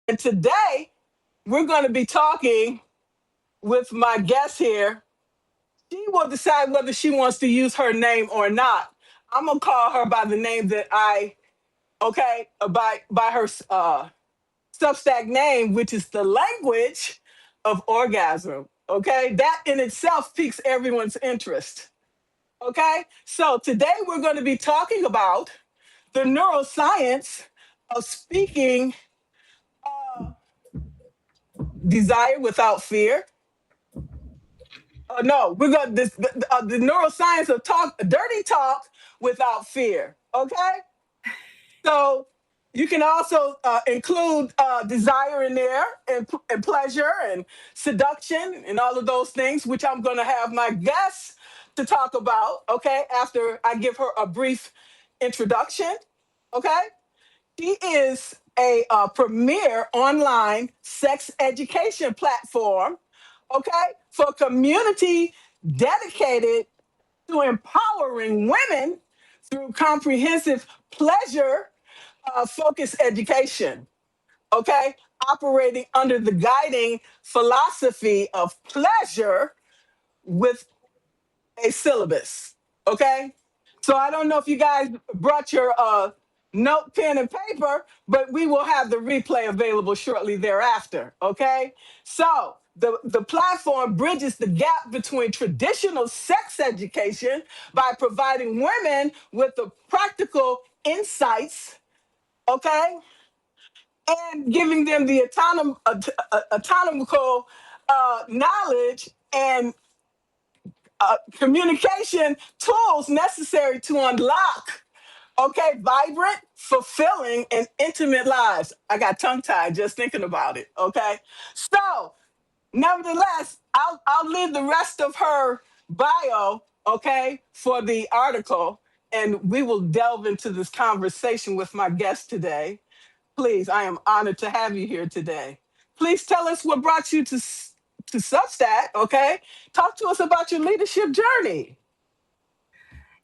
And today we're going to be talking with my guest here. She will decide whether she wants to use her name or not. I'm going to call her by the name that by her Substack name, which is the language of orgasm. Okay, that in itself piques everyone's interest. Okay, so today we're going to be talking about the neuroscience of speaking desire without fear. No, we're going to the neuroscience of dirty talk without fear. Okay, so you can also include desire in there and pleasure and seduction and all of those things, which I'm going to have my guests to talk about. Okay, after I give her a brief introduction. Okay, she is a premier online sex education platform, okay, for a community dedicated to empowering women through comprehensive pleasure focused education, okay, operating under the guiding philosophy of pleasure with a syllabus, okay? So I don't know if you guys brought your note, pen, and paper, but we will have the replay available shortly thereafter, okay? So the platform bridges the gap between traditional sex education by providing women with the practical insights, okay, and giving them the autonomical knowledge and communication tools necessary to unlock, okay, vibrant, fulfilling, and intimate lives. I got tongue tied just thinking about it, okay? So, nevertheless, I'll leave the rest of her bio, okay, for the article, and we will delve into this conversation with my guest today. Please, I am honored to have you here today. Please tell us what brought you to Substack, okay? Talk to us about your leadership journey.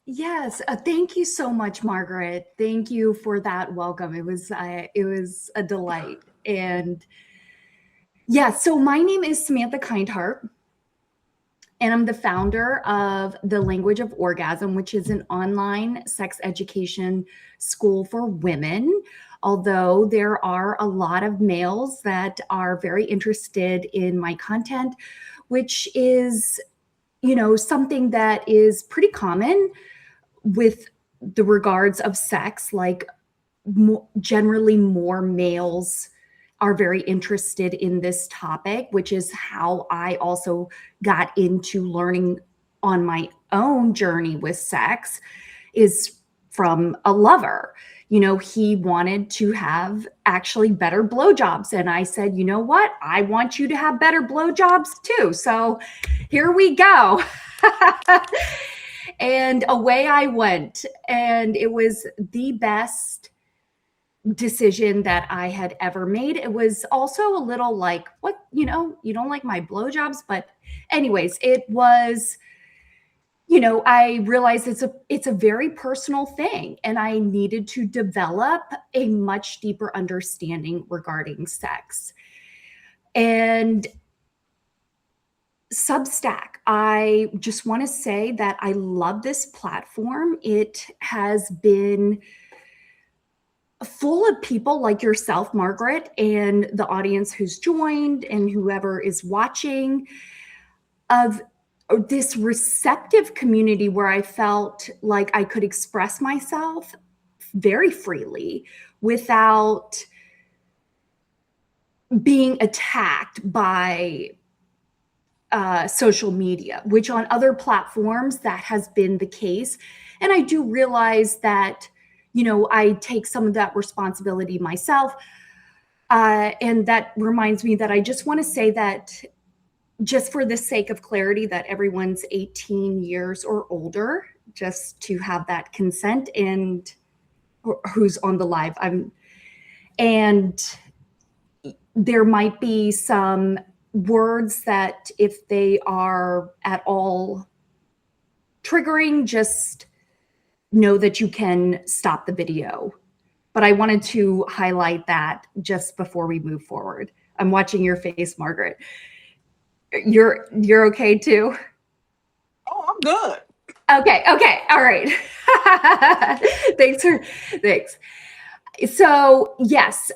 Yes, thank you so much, Margaret. Thank you for that welcome. It was a delight. And yeah, so my name is Samantha Kindheart, and I'm the founder of the Language of Orgasm, which is an online sex education school for women. Although there are a lot of males that are very interested in my content, which is, something that is pretty common with the regards of sex, like generally more males are very interested in this topic, which is how I also got into learning on my own journey with sex, is from a lover. He wanted to have actually better blowjobs. And I said, you know what? I want you to have better blowjobs too. So here we go. And away I went. And it was the best decision that I had ever made. It was also a little like, what, you don't like my blowjobs? But anyways, it was, I realized it's a very personal thing, and I needed to develop a much deeper understanding regarding sex. And Substack, I just want to say that I love this platform. It has been full of people like yourself, Margaret, and the audience who's joined and whoever is watching, of this receptive community where I felt like I could express myself very freely without being attacked by social media, which on other platforms that has been the case. And I do realize that, I take some of that responsibility myself. And that reminds me that I just want to say that, just for the sake of clarity, that everyone's 18 years or older, just to have that consent, and who's on the live. And there might be some words that, if they are at all triggering, just know that you can stop the video but I wanted to highlight that just before we move forward. I'm watching your face, Margaret. You're okay too? Oh, I'm good. Okay, all right. Thanks. So yes,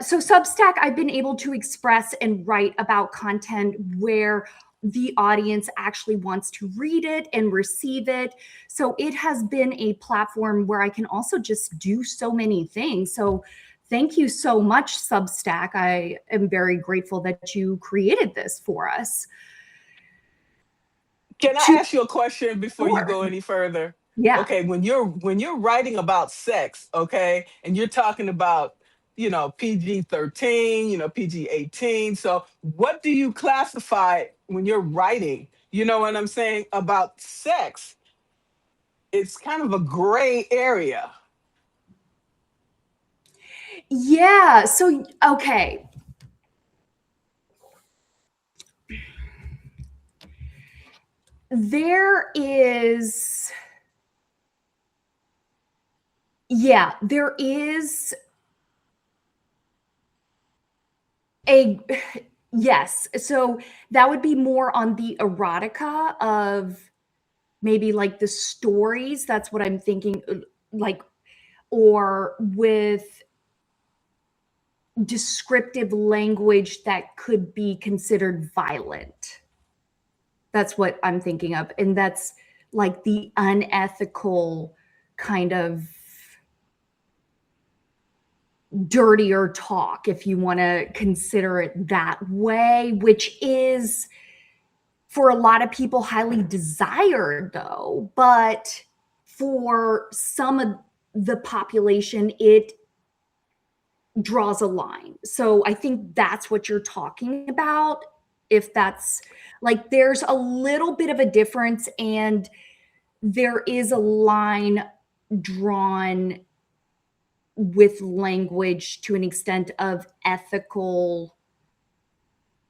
so Substack, I've been able to express and write about content where the audience actually wants to read it and receive it. So it has been a platform where I can also just do so many things. So thank you so much, Substack. I am very grateful that you created this for us. Can I To ask you a question before you Sure. go any further? Yeah. Okay, when you're writing about sex, okay, and you're talking about, PG-13, PG-18. So what do you classify when you're writing? You know what I'm saying about sex? It's kind of a gray area. Yeah. So, okay. There is, yeah, there is a, yes. So that would be more on the erotica of maybe like the stories. That's what I'm thinking, like, or with descriptive language that could be considered violent. That's what I'm thinking of. And that's like the unethical kind of dirtier talk, if you want to consider it that way, which is for a lot of people highly desired, though. But for some of the population, it draws a line. So I think that's what you're talking about. If that's like, there's a little bit of a difference, and there is a line drawn with language to an extent of ethical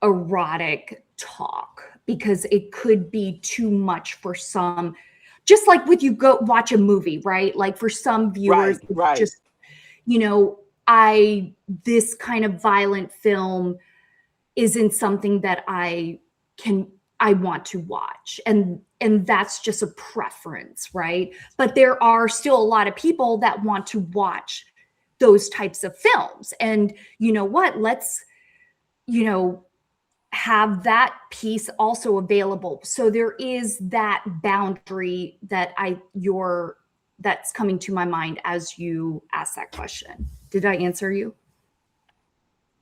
erotic talk, because it could be too much for some. Just like when you go watch a movie, right? Like for some viewers Right, it's right. just, you know I this kind of violent film isn't something that I want to watch, and that's just a preference, right? But there are still a lot of people that want to watch those types of films, and you know what, let's you know have that piece also available. So there is that boundary that that's coming to my mind as you ask that question. Did I answer you?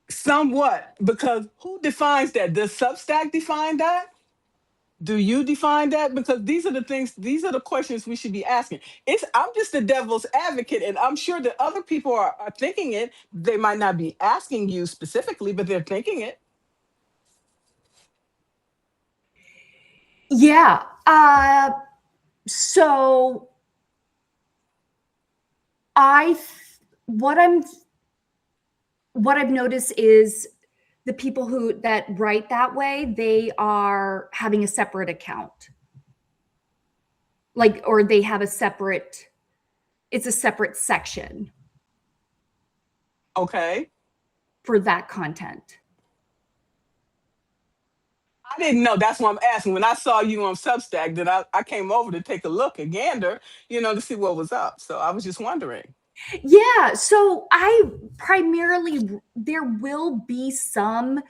Somewhat, because who defines that? Does Substack define that? Do you define that? Because these are the questions we should be asking. I'm just the devil's advocate, and I'm sure that other people are thinking it. They might not be asking you specifically, but they're thinking it. Yeah. So I, what I'm, what I've noticed is the people that write that way, they are having a separate account, like, or they have it's a separate section Okay. for that content. I didn't know. That's why I'm asking. When I saw you on Substack, then I came over to take a look, a gander, to see what was up. So I was just wondering. Yeah. So I primarily, there will be some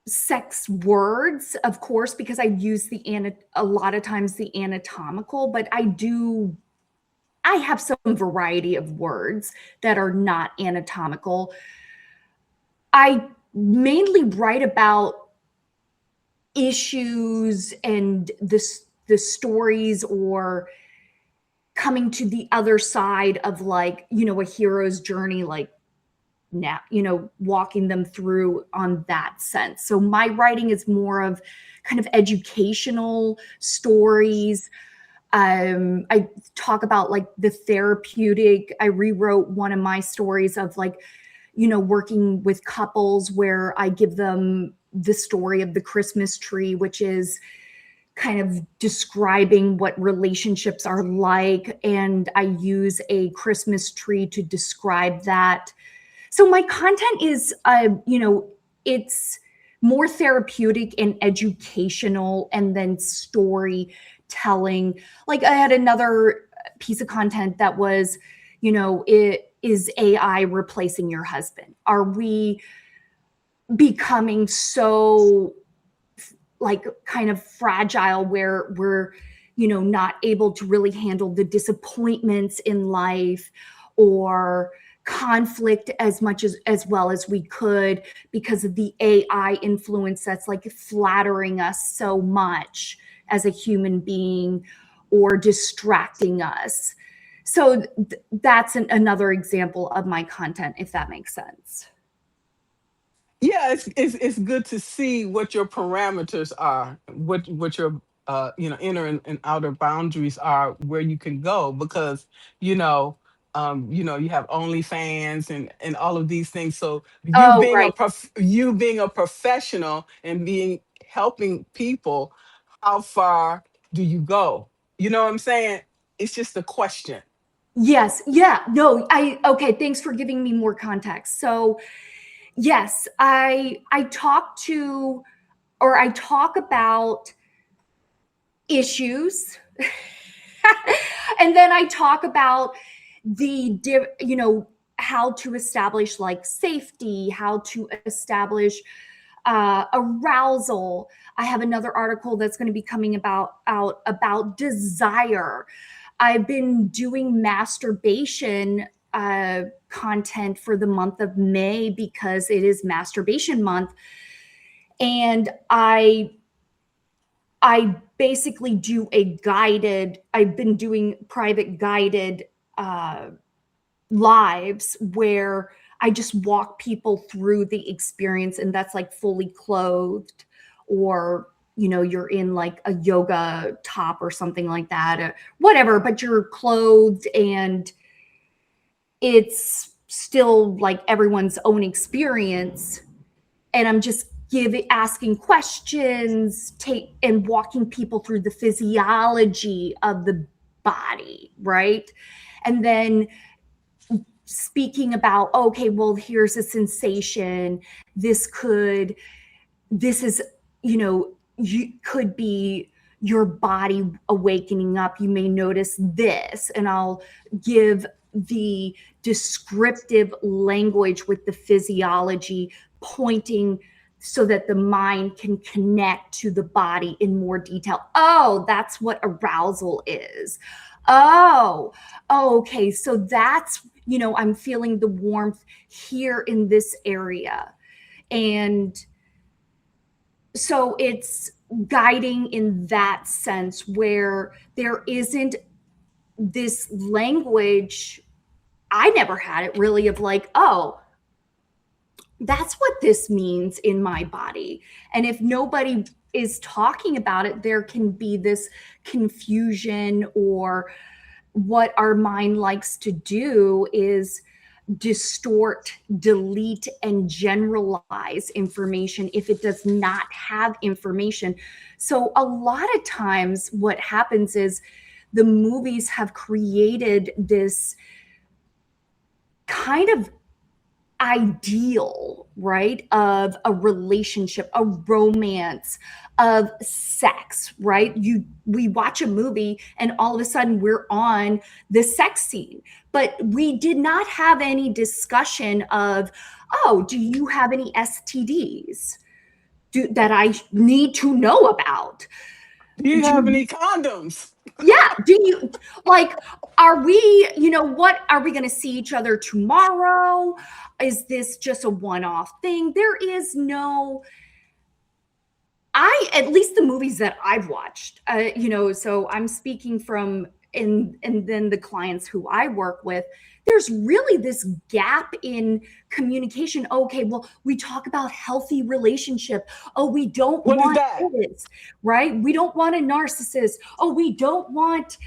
sex words, of course, because I use a lot of times the anatomical, but I have some variety of words that are not anatomical. I mainly write about issues and the stories, or coming to the other side of, like, a hero's journey, like now, walking them through on that sense. So my writing is more of kind of educational stories. I talk about like the therapeutic. I rewrote one of my stories of, like, working with couples, where I give them the story of the Christmas tree, which is kind of describing what relationships are like, and I use a Christmas tree to describe that. So my content is, it's more therapeutic and educational, and then storytelling. Like I had another piece of content that was, is AI replacing your husband? Are we becoming so like kind of fragile where we're, not able to really handle the disappointments in life or conflict as much as well as we could because of the AI influence that's like flattering us so much as a human being or distracting us. So that's another example of my content, if that makes sense. Yeah, it's good to see what your parameters are, what your inner and outer boundaries are, where you can go, because you know you have OnlyFans and all of these things. So Oh, right. you being a professional and being helping people, how far do you go? You know what I'm saying? It's just a question. Yes. Yeah. No, okay. Thanks for giving me more context. So, yes, I talk to, or I talk about issues and then I talk about how to establish like safety, how to establish arousal. I have another article that's going to be coming out about desire. I've been doing masturbation content for the month of May because it is masturbation month, and I basically do I've been doing private guided lives where I just walk people through the experience, and that's like fully clothed, or you're in like a yoga top or something like that, or whatever, but you're clothed and it's still like everyone's own experience. And I'm just asking questions, and walking people through the physiology of the body, right? And then speaking about, okay, well, here's a sensation. This is, you could be your body awakening up. You may notice this, and I'll give the descriptive language with the physiology pointing so that the mind can connect to the body in more detail. Oh, that's what arousal is. Oh, okay. So that's, I'm feeling the warmth here in this area. And so it's guiding in that sense where there isn't this language. I never had it really of like, oh, that's what this means in my body. And if nobody is talking about it, there can be this confusion, or what our mind likes to do is distort, delete, and generalize information if it does not have information. So a lot of times what happens is the movies have created this kind of ideal, right, of a relationship, a romance, of sex, right? We watch a movie and all of a sudden we're on the sex scene, but we did not have any discussion of, oh, do you have any STDs that I need to know about? Do you have Do any condoms? Yeah. Do you like, are we, what are we going to see each other tomorrow? Is this just a one-off thing? There is no, at least the movies that I've watched, so I'm speaking from, and then the clients who I work with, there's really this gap in communication. Okay, well, we talk about healthy relationship. Oh, we don't What is want that? this, right? We don't want a narcissist. Oh, we don't want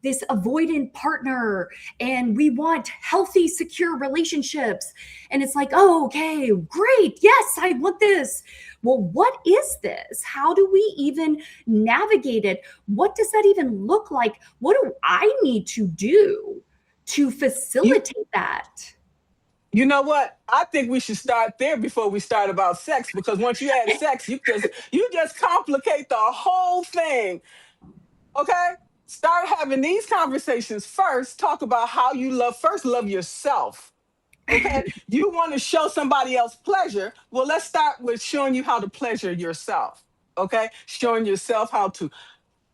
this avoidant partner, and we want healthy, secure relationships. And it's like, oh, okay, great. Yes, I want this. Well, what is this? How do we even navigate it? What does that even look like? What do I need to do to facilitate that? You know what? I think we should start there before we start about sex, because once you add sex, you just complicate the whole thing. Okay? Start having these conversations first. Talk about how you love yourself. Okay? You want to show somebody else pleasure. Well, let's start with showing you how to pleasure yourself. Okay? Showing yourself how to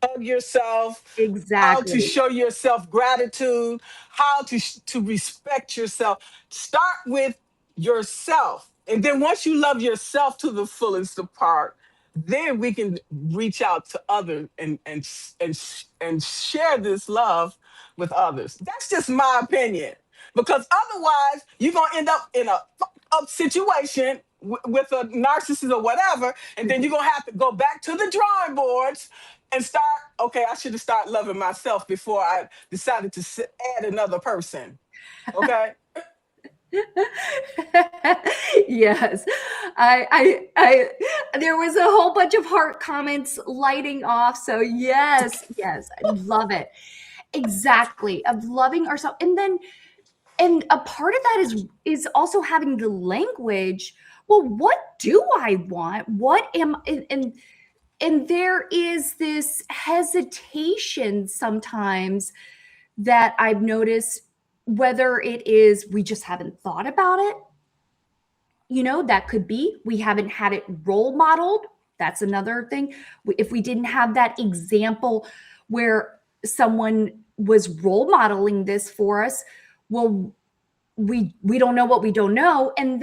hug yourself, how to Exactly. show yourself gratitude, how to respect yourself. Start with yourself, and then once you love yourself to the fullest part, then we can reach out to others and share this love with others. That's just my opinion, because otherwise you're gonna end up in a fucked up situation with a narcissist or whatever, and then you're gonna have to go back to the drawing boards and start. Okay, I should have started loving myself before I decided to add another person. Okay. Yes. I there was a whole bunch of heart comments lighting off. So yes, I love it. Exactly. Of loving ourselves. And a part of that is also having the language. Well, what do I want? What am and there is this hesitation sometimes that I've noticed, whether it is we just haven't thought about it. That could be we haven't had it role modeled. That's another thing. If we didn't have that example where someone was role modeling this for us, well, we don't know what we don't know. And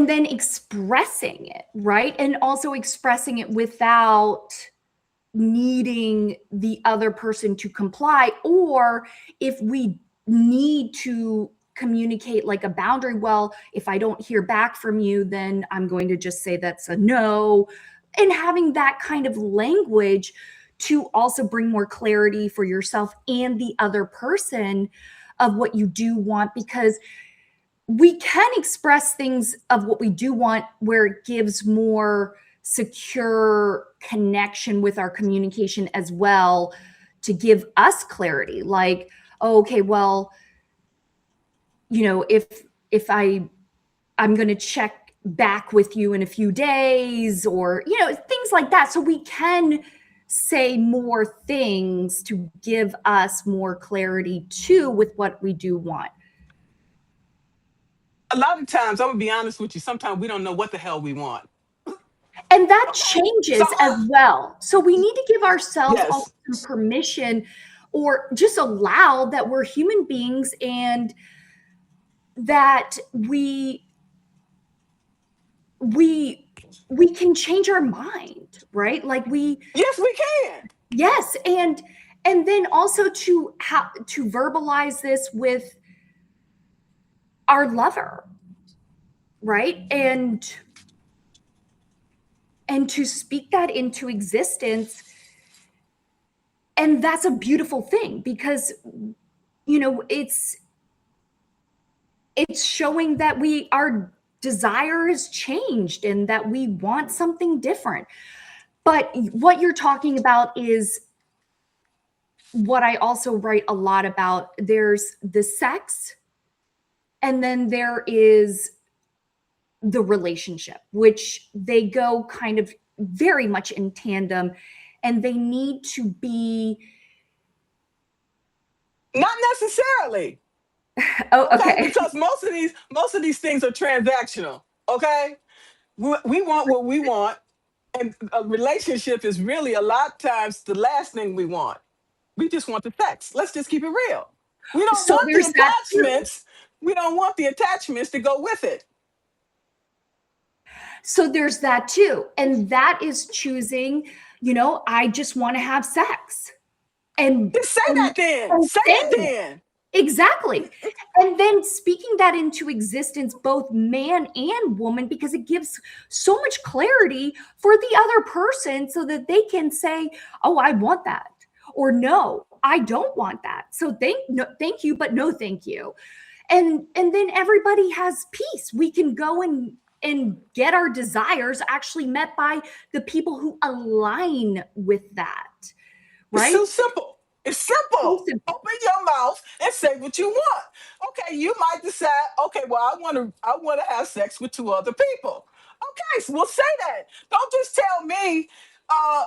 then expressing it, right? And also expressing it without needing the other person to comply. Or if we need to communicate like a boundary, well, if I don't hear back from you, then I'm going to just say that's a no. And having that kind of language to also bring more clarity for yourself and the other person of what you do want, because we can express things of what we do want where it gives more secure connection with our communication as well, to give us clarity. Like, oh, okay, well, I'm going to check back with you in a few days, or things like that, so we can say more things to give us more clarity too with what we do want. A lot of times, I'm gonna be honest with you, sometimes we don't know what the hell we want. And that Okay. So, changes as well. So we need to give ourselves also yes. some permission, or just allow that we're human beings, and that we can change our mind, right? Like Yes, we can. yes. And then also to verbalize this with our lover, right? And to speak that into existence. And that's a beautiful thing, because it's showing that our desire has changed and that we want something different. But what you're talking about is what I also write a lot about. There's the sex, and then there is the relationship, which they go kind of very much in tandem, and they need to be. Not necessarily. Oh, Okay, okay. because most of these things are transactional. Okay, we want what we want, and a relationship is really a lot of times the last thing we want. We just want the sex. Let's just keep it real. We don't So want the there's that too. attachments. We don't want the attachments to go with it. So there's that too. And that is choosing, I just want to have sex. And Just say that then. and Say saying it it. then. Exactly. And then speaking that into existence, both man and woman, because it gives so much clarity for the other person so that they can say, oh, I want that. Or no, I don't want that. So thank you, but no thank you. And then everybody has peace. We can go and get our desires actually met by the people who align with that. It's Right? so simple. It's So simple. simple. Open your mouth and say what you want. Okay, you might decide, okay, well, I want to have sex with two other people. Okay, so we'll say that. Don't just tell me, uh,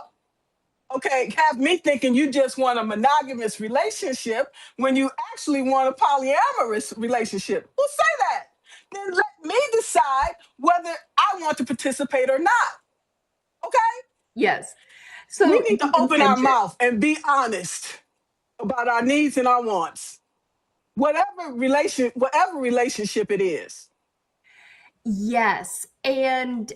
okay, have me thinking you just want a monogamous relationship when you actually want a polyamorous relationship. We'll say that. Then let me decide whether I want to participate or not. Okay? Yes. We So need to the open our intention. mouth and be honest about our needs and our wants. Whatever relationship it is. Yes. And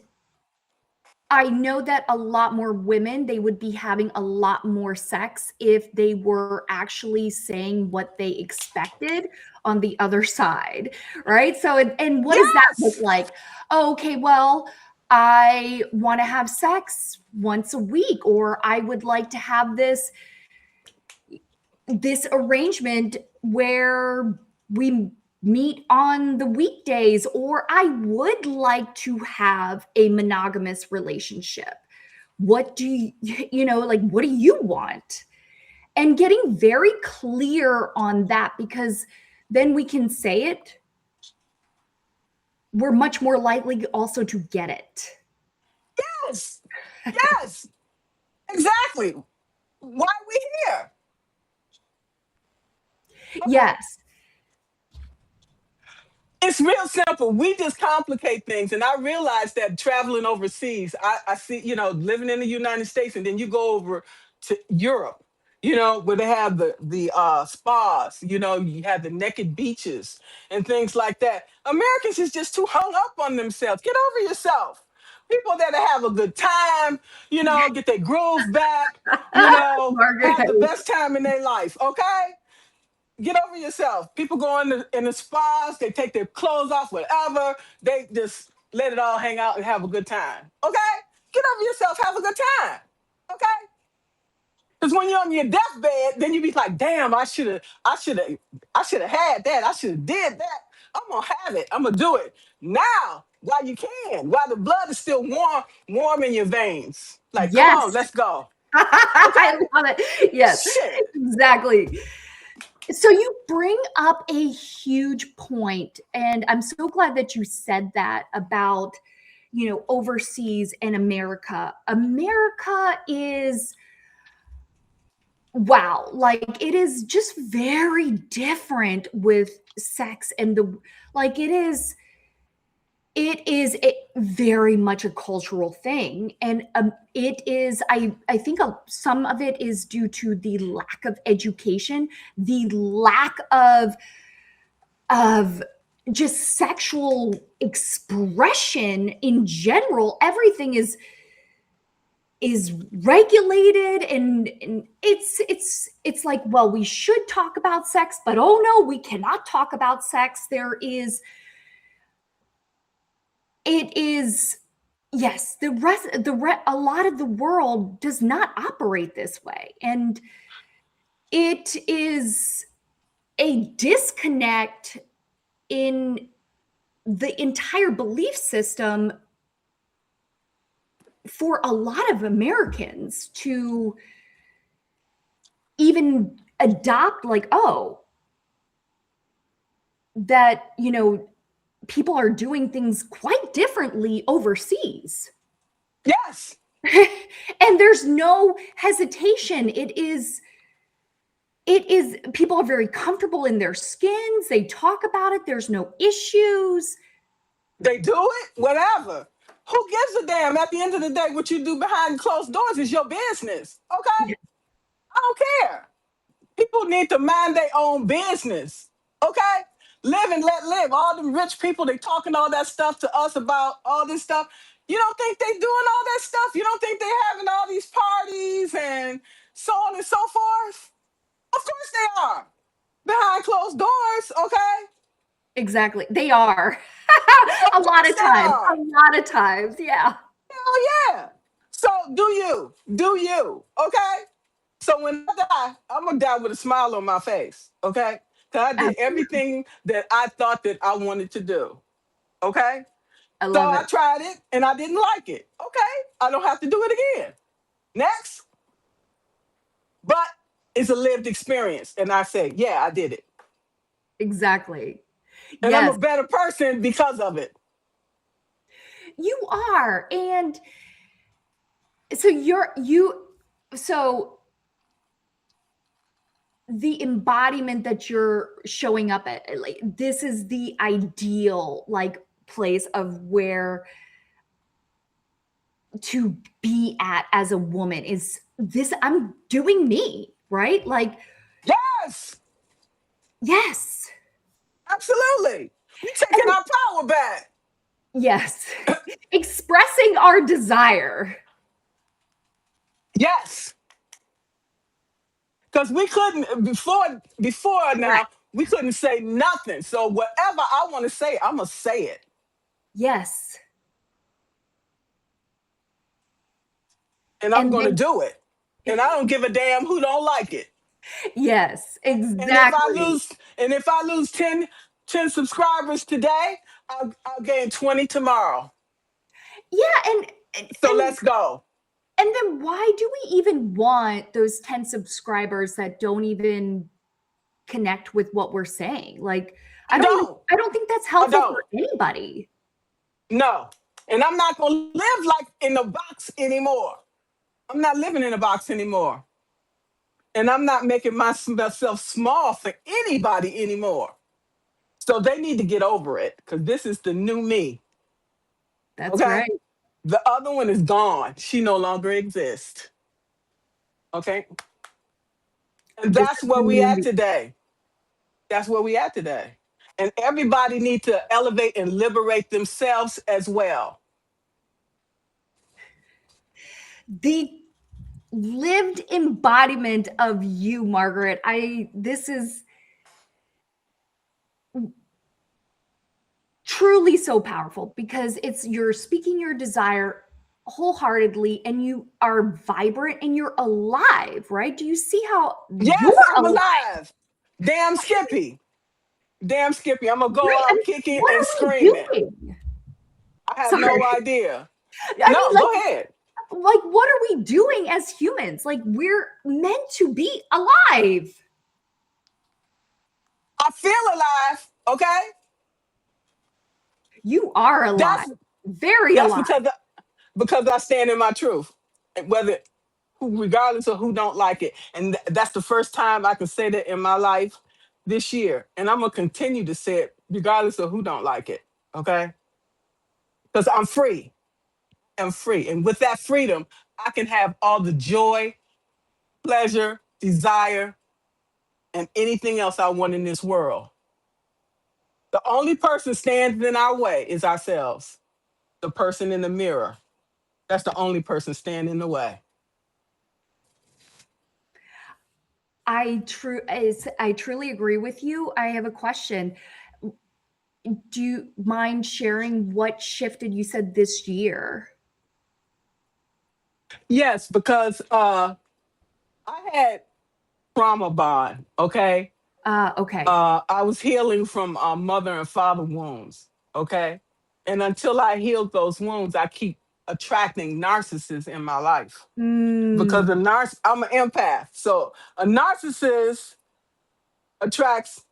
I know that a lot more women, they would be having a lot more sex if they were actually saying what they expected on the other side, right? So, and what does that look Yes. like? Oh, okay, well, I want to have sex once a week, or I would like to have this arrangement where we meet on the weekdays, or I would like to have a monogamous relationship. What do you, like, what do you want? And getting very clear on that, because then we can say it. We're much more likely also to get it. Yes. Yes. Exactly. Why are we here? Okay. Yes. It's real simple. We just complicate things. And I realized that traveling overseas, I see, living in the United States, and then you go over to Europe, where they have the spas, you have the naked beaches and things like that. Americans is just too hung up on themselves. Get over yourself. People that have a good time, get their groove back, Margaret. have the best time in their life. Okay? Get over yourself. People go in the spas, they take their clothes off, whatever. They just let it all hang out and have a good time. Okay? Get over yourself, have a good time. Okay? Because when you're on your deathbed, then you be like, damn, I should have had that. I should have did that. I'm gonna have it. I'm gonna do it. Now, while you can, while the blood is still warm in your veins. Like, come on, Yes. let's go. Okay? I love it. Yes, Shit. exactly. So you bring up a huge point, and I'm so glad that you said that about, overseas and America. America is, wow, like it is just very different with sex and like it is very much a cultural thing, and it is. I think some of it is due to the lack of education, the lack of just sexual expression in general. Everything is regulated, and it's like, well, we should talk about sex, but oh no, we cannot talk about sex. It is, yes, a lot of the world does not operate this way, and it is a disconnect in the entire belief system for a lot of Americans to even adopt, like, oh, that people are doing things quite differently overseas. Yes. And there's no hesitation. It is people are very comfortable in their skins. They talk about it. There's no issues. They do it, whatever. Who gives a damn? At the end of the day, what you do behind closed doors is your business. Okay? I don't care. People need to mind their own business. Okay? Live and let live. All them rich people, they talking all that stuff to us about all this stuff. You don't think they doing all that stuff? You don't think they having all these parties and so on and so forth? Of course they are. Behind closed closed doors, okay? Exactly. They are. A Of lot course of they times. A are. lot of times. Yeah. Hell yeah. So do you, okay? So when I die, I'm gonna die with a smile on my face, okay? Cause I did Absolutely. everything that I thought that I wanted to do, okay? I So love I it. tried it and I didn't like it, okay? I don't have to do it again. Next, but it's a lived experience, and I say, yeah, I did it, Exactly. and I'm a Yes, better person because of it. you are. And so so the embodiment that you're showing up at, like, this is the ideal, like, place of where to be at as a woman is this. I'm doing me, right? Like, Yes, yes. absolutely. We And taking our power back. yes. Expressing our desire. Yes, because we couldn't before Correct. now we couldn't say nothing. So whatever I want to say, I'm gonna say it, Yes. and I'm And gonna then, do it, and I don't give a damn who don't like it. yes, And if I exactly. lose, and if I lose 10 subscribers today, I'll gain 20 tomorrow. Yeah, and So and let's go. and then why do we even want those 10 subscribers that don't even connect with what we're saying? Like, I don't. I don't think that's I helpful for don't. anybody. No. And I'm not gonna live like in a box anymore. I'm not living in a box anymore. And I'm not making myself small for anybody anymore. So they need to get over it because this is the new me. That's Okay. right. The other one is gone. She no longer exists. Okay. And This that's is where the we new at me. today. That's where we at today. And everybody need to elevate and liberate themselves as well. The lived embodiment of you, Margaret. This is truly so powerful because it's you're speaking your desire wholeheartedly and you are vibrant and you're alive, right? Do you see how you're Yes, I'm alive, alive. Damn Skippy. Damn Skippy. I'm gonna go right? I out mean, kicking what and are we screaming. doing? I have Sorry. no idea. I mean, No, go ahead. like what are we doing as humans? Like, we're meant to be alive. I feel alive. Okay. You are alive. That's Very that's alive. because I stand in my truth. Whether regardless of who don't like it. And that's the first time I can say that in my life this year. And I'm gonna continue to say it regardless of who don't like it. Okay. Because I'm free. I'm free. And with that freedom, I can have all the joy, pleasure, desire, and anything else I want in this world. The only person standing in our way is ourselves. The person in the mirror. That's the only person standing in the way. I truly agree with you. I have a question. Do you mind sharing what shifted you said this year? Yes, because I had trauma bond, okay? Okay. I was healing from mother and father wounds, okay? And until I healed those wounds, I keep attracting narcissists in my life because Mm, I'm an empath. So a narcissist attracts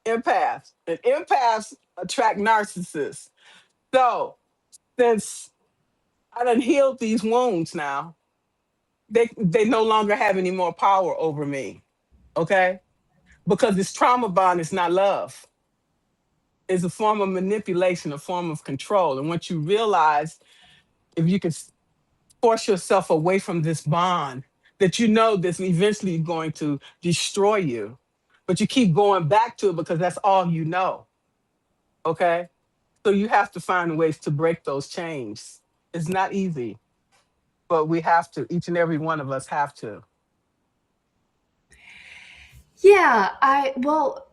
empaths, and empaths attract narcissists. So since I done healed these wounds now, they no longer have any more power over me, okay? Because this trauma bond is not love. It's a form of manipulation, a form of control. And once you realize, if you can force yourself away from this bond, that you know this eventually going to destroy you, but you keep going back to it because that's all you know, okay? So you have to find ways to break those chains. It's not easy, but we have to. Each and every one of us have to. yeah, I well,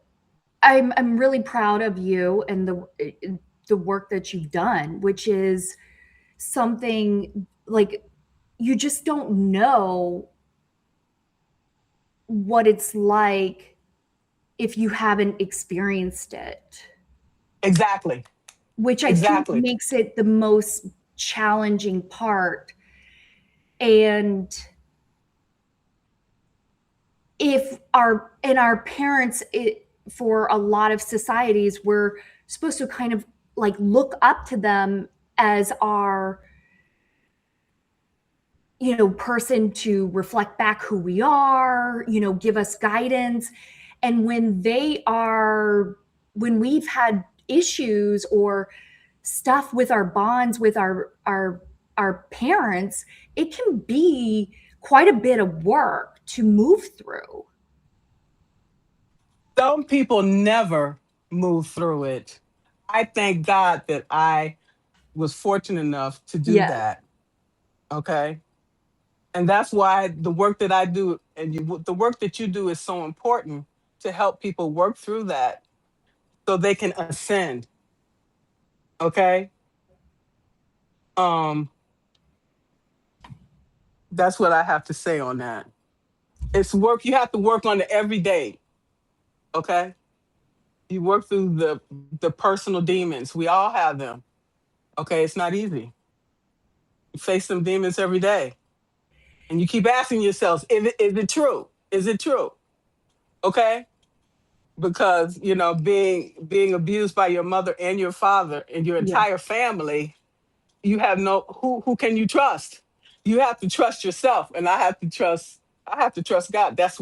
I'm really proud of you and the work that you've done, which is something like you just don't know what it's like if you haven't experienced it, Exactly. which I think Exactly. makes it the most challenging part. And if our parents, for a lot of societies, we're supposed to kind of like look up to them as our, person to reflect back who we are, give us guidance. And when we've had issues or stuff with our bonds with our parents, it can be quite a bit of work to move through. Some people never move through it. I thank God that I was fortunate enough to do Yes, that. Okay. And that's why the work that I do and the work that you do is so important to help people work through that so they can ascend. Okay. Um, that's what I have to say on that. It's work. You have to work on it every day. Okay. You work through the personal demons. We all have them. Okay. It's not easy. You face them demons every day. And you keep asking yourselves, is it true? Is it true? Okay. Because being abused by your mother and your father and your yes, entire family, you have no who can you trust? You have to trust yourself, and I have to trust God. That's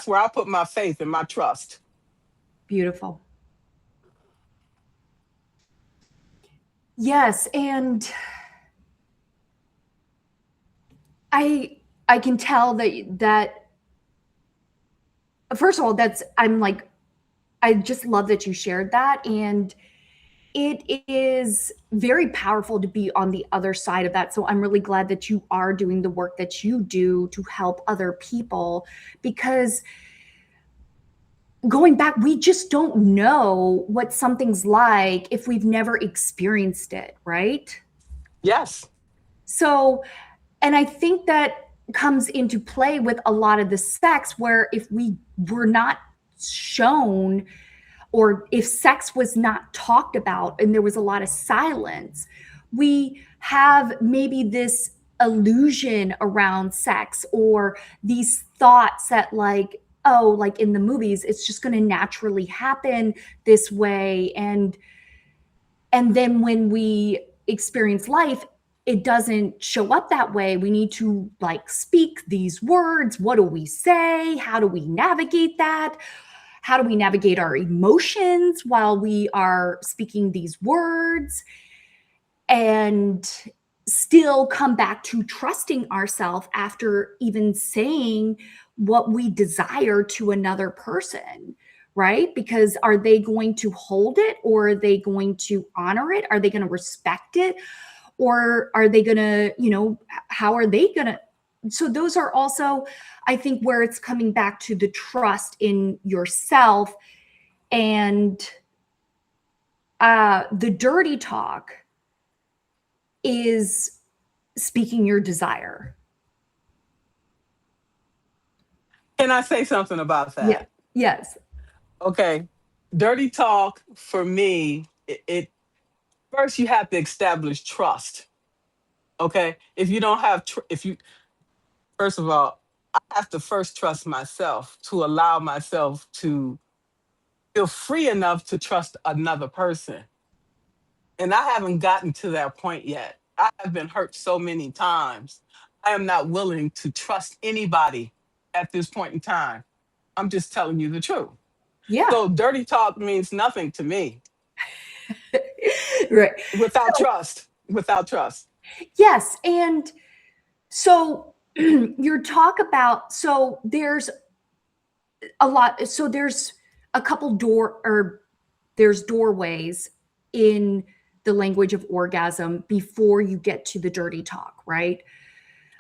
where I put my faith and my trust. beautiful. Yes, and I I can tell that first of all, I just love that you shared that, and it is very powerful to be on the other side of that. So I'm really glad that you are doing the work that you do to help other people, because going back, we just don't know what something's like if we've never experienced it, right? Yes. So, and I think that comes into play with a lot of the sex, where if we were not shown, or if sex was not talked about and there was a lot of silence, we have maybe this illusion around sex, or these thoughts that, like, oh, like in the movies, it's just going to naturally happen this way. And then when we experience life, it doesn't show up that way. We need to like speak these words. What do we say? How do we navigate that? How do we navigate our emotions while we are speaking these words, and still come back to trusting ourselves after even saying what we desire to another person, right? Because are they going to hold it, or are they going to honor it? Are they going to respect it? Or are they going to, how are they going to? So, those are also, I think, where it's coming back to the trust in yourself. And the dirty talk is speaking your desire. Can I say something about Yeah. that? Yes. Okay. Dirty talk for me, it first you have to establish trust. Okay. If you don't have, if you first of all, I have to first trust myself to allow myself to feel free enough to trust another person. And I haven't gotten to that point yet. I have been hurt so many times. I am not willing to trust anybody at this point in time. I'm just telling you the truth. Yeah. So dirty talk means nothing to me Right. without trust. Without trust. Yes. And so your talk about, so there's a lot, so there's a couple there's doorways in the language of orgasm before you get to the dirty talk, right?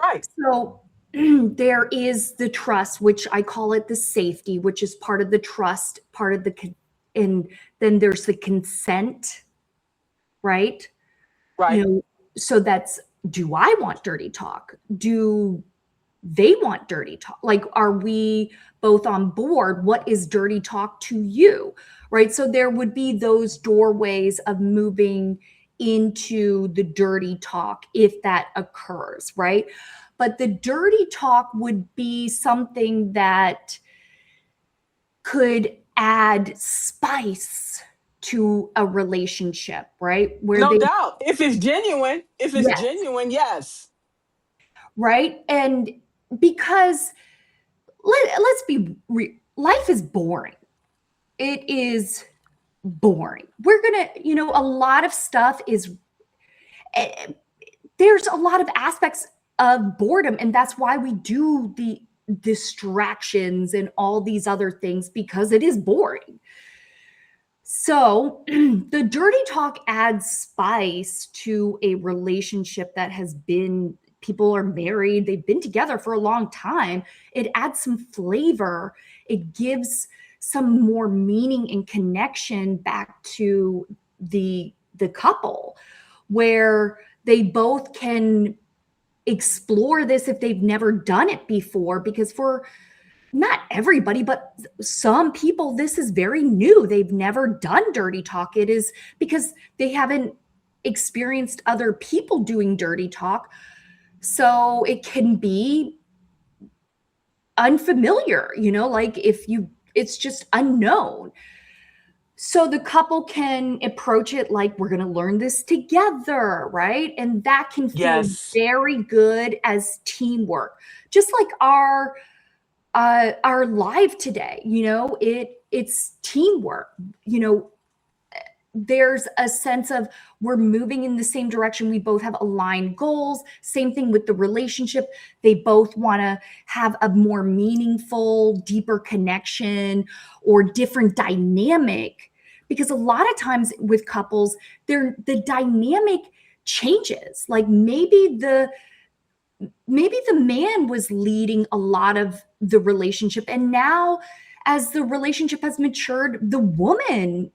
Right. So there is the trust, which I call it the safety, which is part of the trust, part of the and then there's the consent, right? Right. So that's, do I want dirty talk? Do they want dirty talk? Like, are we both on board? What is dirty talk to you? Right? So there would be those doorways of moving into the dirty talk if that occurs, right? But the dirty talk would be something that could add spice to a relationship, right? Where No they, doubt. If it's yes, genuine, yes. right? And because let's be life is boring. It is boring. We're gonna, a lot of stuff is, eh, there's a lot of aspects of boredom, and that's why we do the distractions and all these other things, because it is boring. So the dirty talk adds spice to a relationship that has been, people are married, they've been together for a long time. It adds some flavor. It gives some more meaning and connection back to the couple, where they both can explore this if they've never done it before, because for not everybody, but some people, this is very new. They've never done dirty talk. It is because they haven't experienced other people doing dirty talk. So it can be unfamiliar, like it's just unknown. So the couple can approach it like, we're going to learn this together, right? And that can feel Yes. very good as teamwork. Just like our live today, it's teamwork. There's a sense of, we're moving in the same direction. We both have aligned goals. Same thing with the relationship. They both want to have a more meaningful, deeper connection or different dynamic, because a lot of times with couples, the dynamic changes. Like maybe the man was leading a lot of the relationship, and now as the relationship has matured, the woman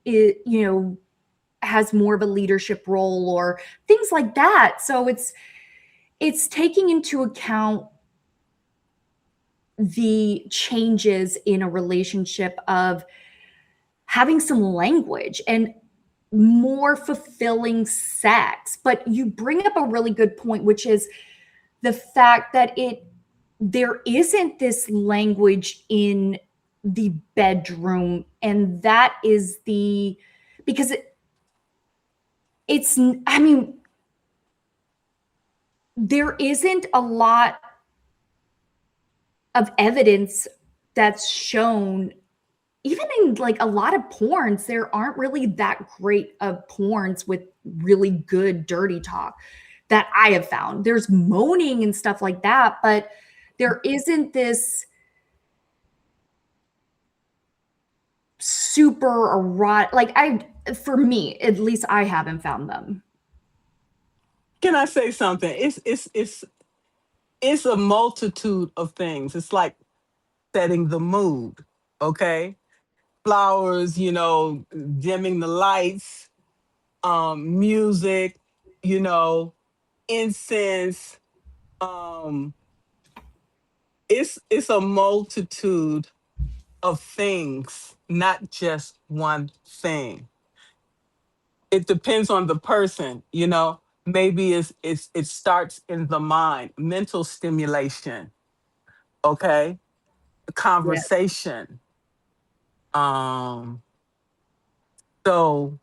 has more of a leadership role or things like that. So it's taking into account the changes in a relationship of having some language and more fulfilling sex. But you bring up a really good point, which is the fact that there isn't this language in the bedroom, and that is because it's, I mean, there isn't a lot of evidence that's shown, even in like a lot of porns, there aren't really that great of porns with really good dirty talk that I have found. There's moaning and stuff like that, but there isn't this super erotic, for me, at least I haven't found them. Can I say something? It's a multitude of things. It's like setting the mood. Okay. Flowers, dimming the lights, music, you know, incense. Um, it's a multitude of things, not just one thing. It depends on the person. Maybe it starts in the mind, mental stimulation, okay? Yeah. Conversation. Um, so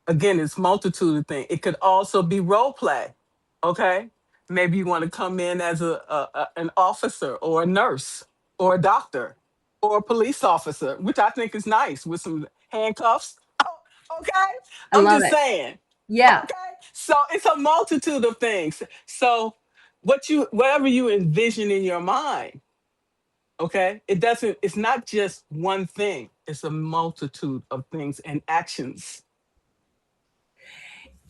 again, it's multitude of things. It could also be role play. Okay. Maybe you want to come in as an officer or a nurse or a doctor or a police officer, which I think is nice with some handcuffs. Oh, okay. I I'm love just it. saying. Yeah. Okay. So it's a multitude of things. So whatever you envision in your mind, okay, it's not just one thing. It's a multitude of things and actions.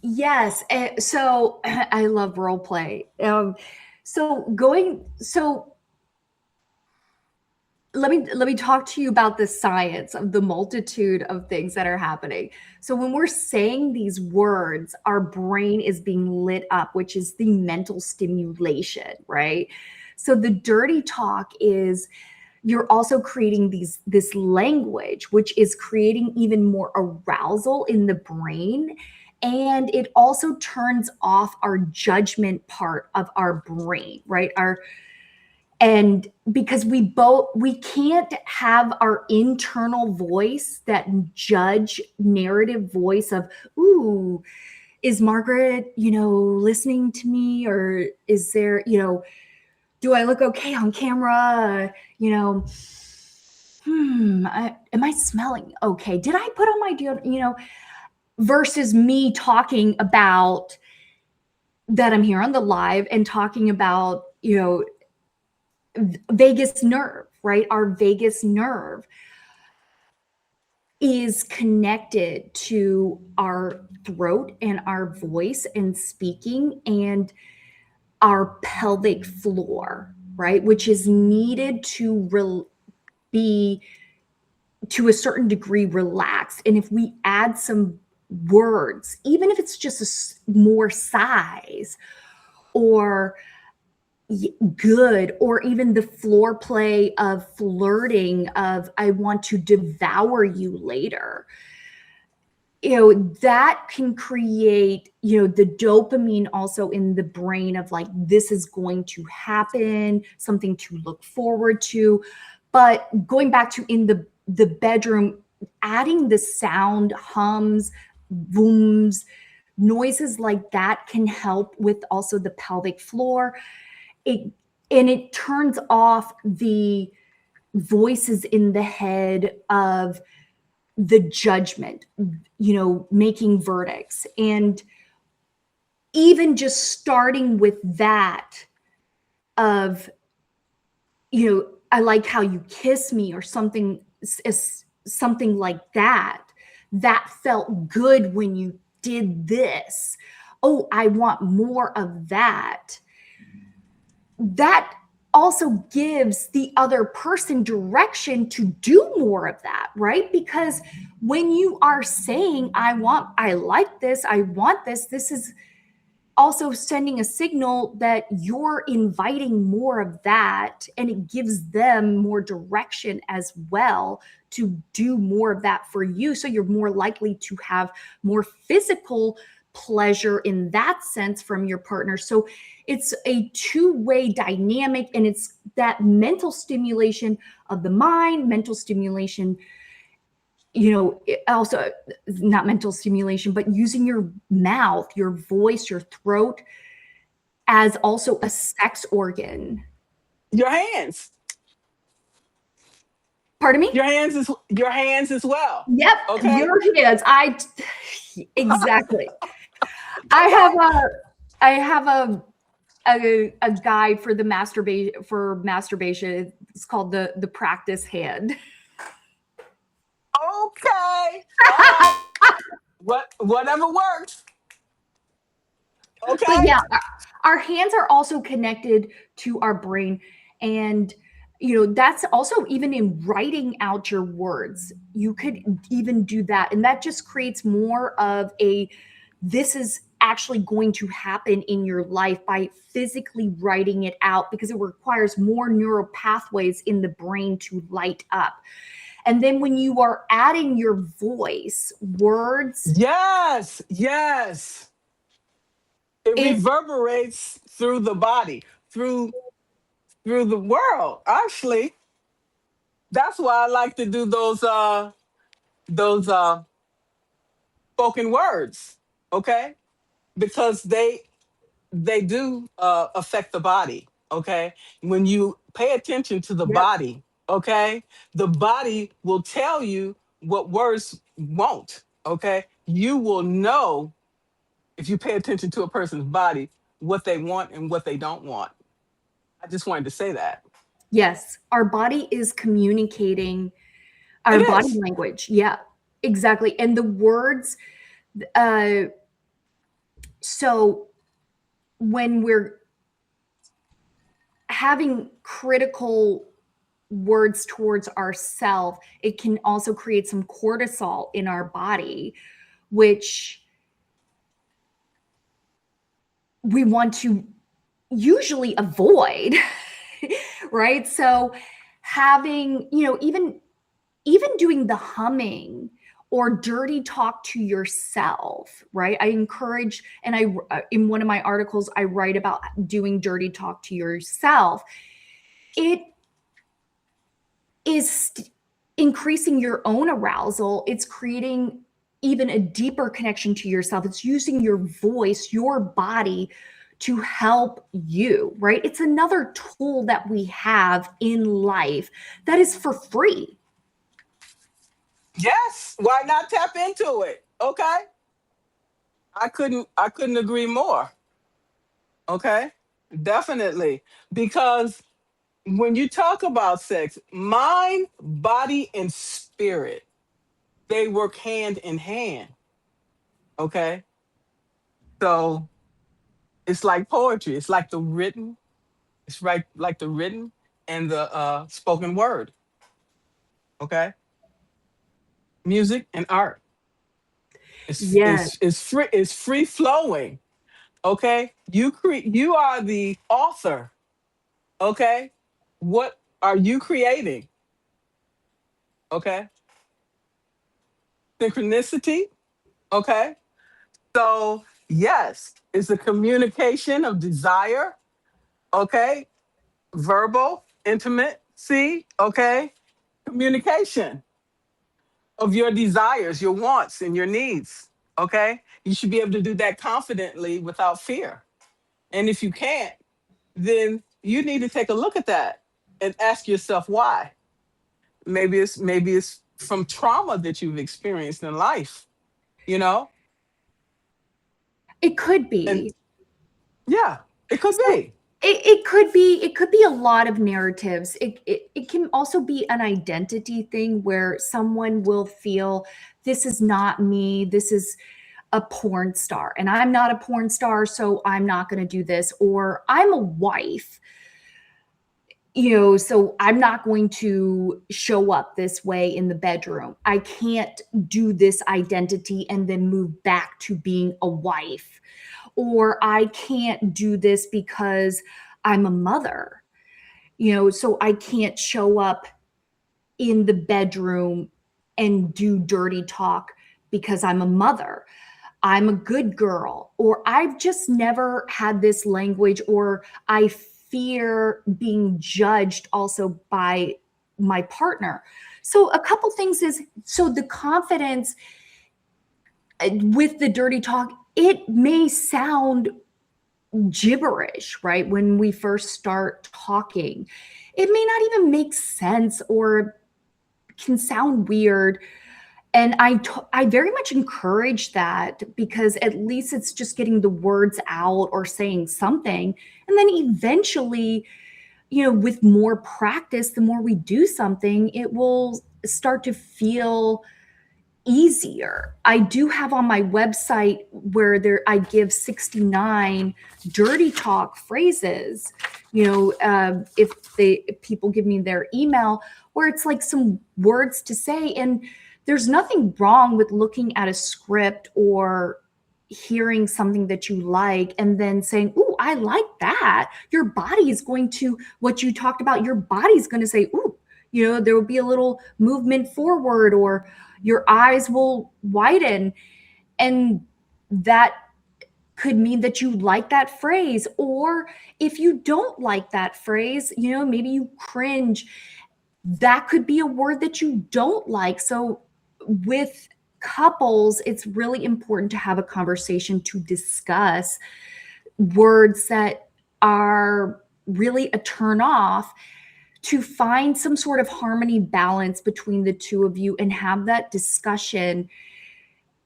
Yes. So I love role play. So let me talk to you about the science of the multitude of things that are happening. So when we're saying these words, our brain is being lit up, which is the mental stimulation, right? So the dirty talk is you're also creating this language, which is creating even more arousal in the brain. And it also turns off our judgment part of our brain, right? And because we can't have our internal voice, that judge narrative voice of, ooh, is Margaret, listening to me? Or is there, do I look okay on camera? Am I smelling okay? Did I put on my deodorant? Versus me talking about that I'm here on the live and talking about, vagus nerve, right? Our vagus nerve is connected to our throat and our voice and speaking and our pelvic floor, right? Which is needed to be to a certain degree relaxed. And if we add some words, even if it's just more size or good, or even the floor play of flirting of I want to devour you later, that can create, the dopamine also in the brain of like, this is going to happen, something to look forward to. But going back to in the bedroom, adding the sound, hums, booms, noises like that can help with also the pelvic floor. It turns off the voices in the head of the judgment, making verdicts. And even just starting with that of, I like how you kiss me, or something like that felt good when you did this. Oh, I want more of that. That also gives the other person direction to do more of that, right? Because when you are saying, I like this, I want this, this is also sending a signal that you're inviting more of that, and it gives them more direction as well to do more of that for you. So you're more likely to have more physical pleasure in that sense from your partner. So it's a two-way dynamic, and it's that mental stimulation of the mind, mental stimulation, also not mental stimulation, but using your mouth, your voice, your throat as also a sex organ. Your hands. Pardon me? Your hands as well. Yep, Okay. your hands. Exactly. I have a guide for the masturbation. It's called the practice hand. Okay. All right. Whatever works. But Okay. yeah, our hands are also connected to our brain. And, that's also even in writing out your words. You could even do that. And that just creates more of this is actually going to happen in your life by physically writing it out, because it requires more neural pathways in the brain to light up. And then when you are adding your voice, words, Yes. Yes. It it reverberates through the body, through the world. Actually, that's why I like to do those spoken words. Okay, because they do affect the body. Okay, when you pay attention to the yep. body, okay, the body will tell you what words won't. Okay, you will know if you pay attention to a person's body what they want and what they don't want. I just wanted to say that. Yes, our body is communicating our It body is. language. Yeah, exactly. And the words, uh, so when we're having critical words towards ourselves, it can also create some cortisol in our body, which we want to usually avoid, right? So having, even doing the humming or dirty talk to yourself, right? I encourage, and in one of my articles, I write about doing dirty talk to yourself. It is increasing your own arousal. It's creating even a deeper connection to yourself. It's using your voice, your body to help you, right? It's another tool that we have in life that is for free. Yes, why not tap into it? Okay? I couldn't agree more. Okay? Definitely. Because when you talk about sex, mind, body, and spirit, they work hand in hand. Okay? So it's like poetry. It's like the written, it's right like the written and the spoken word. Okay? Music and art. It's Yes. it's it's free, it's free flowing. Okay? You are the author. Okay? What are you creating? Okay? Synchronicity. Okay? So, yes, it's a communication of desire. Okay? Verbal intimacy. Okay? Communication of your desires, your wants, and your needs. Okay? You should be able to do that confidently without fear. And if you can't, then you need to take a look at that and ask yourself why. Maybe it's from trauma that you've experienced in life, you know? It could And be. yeah, it could So be. it could be a lot of narratives. It can also be an identity thing where someone will feel this is not me, this is a porn star, and I'm not a porn star, so I'm not going to do this. Or I'm a wife, so I'm not going to show up this way in the bedroom. I can't do this identity and then move back to being a wife. Or I can't do this because I'm a mother, so I can't show up in the bedroom and do dirty talk because I'm a mother. I'm a good girl, or I've just never had this language, or I fear being judged also by my partner. So a couple things is, so the confidence with the dirty talk, it may sound gibberish, right? When we first start talking, it may not even make sense or can sound weird. And I very much encourage that, because at least it's just getting the words out or saying something. And then eventually, with more practice, the more we do something, it will start to feel easier. I do have on my website where I give 69 dirty talk phrases. If people give me their email, where it's like some words to say, and there's nothing wrong with looking at a script or hearing something that you like and then saying, "Ooh, I like that." Your body is going to, what you talked about, your body's going to say, "Ooh," there will be a little movement forward, or your eyes will widen. And that could mean that you like that phrase. Or if you don't like that phrase, maybe you cringe, that could be a word that you don't like. So with couples, it's really important to have a conversation to discuss words that are really a turn off, to find some sort of harmony balance between the two of you and have that discussion.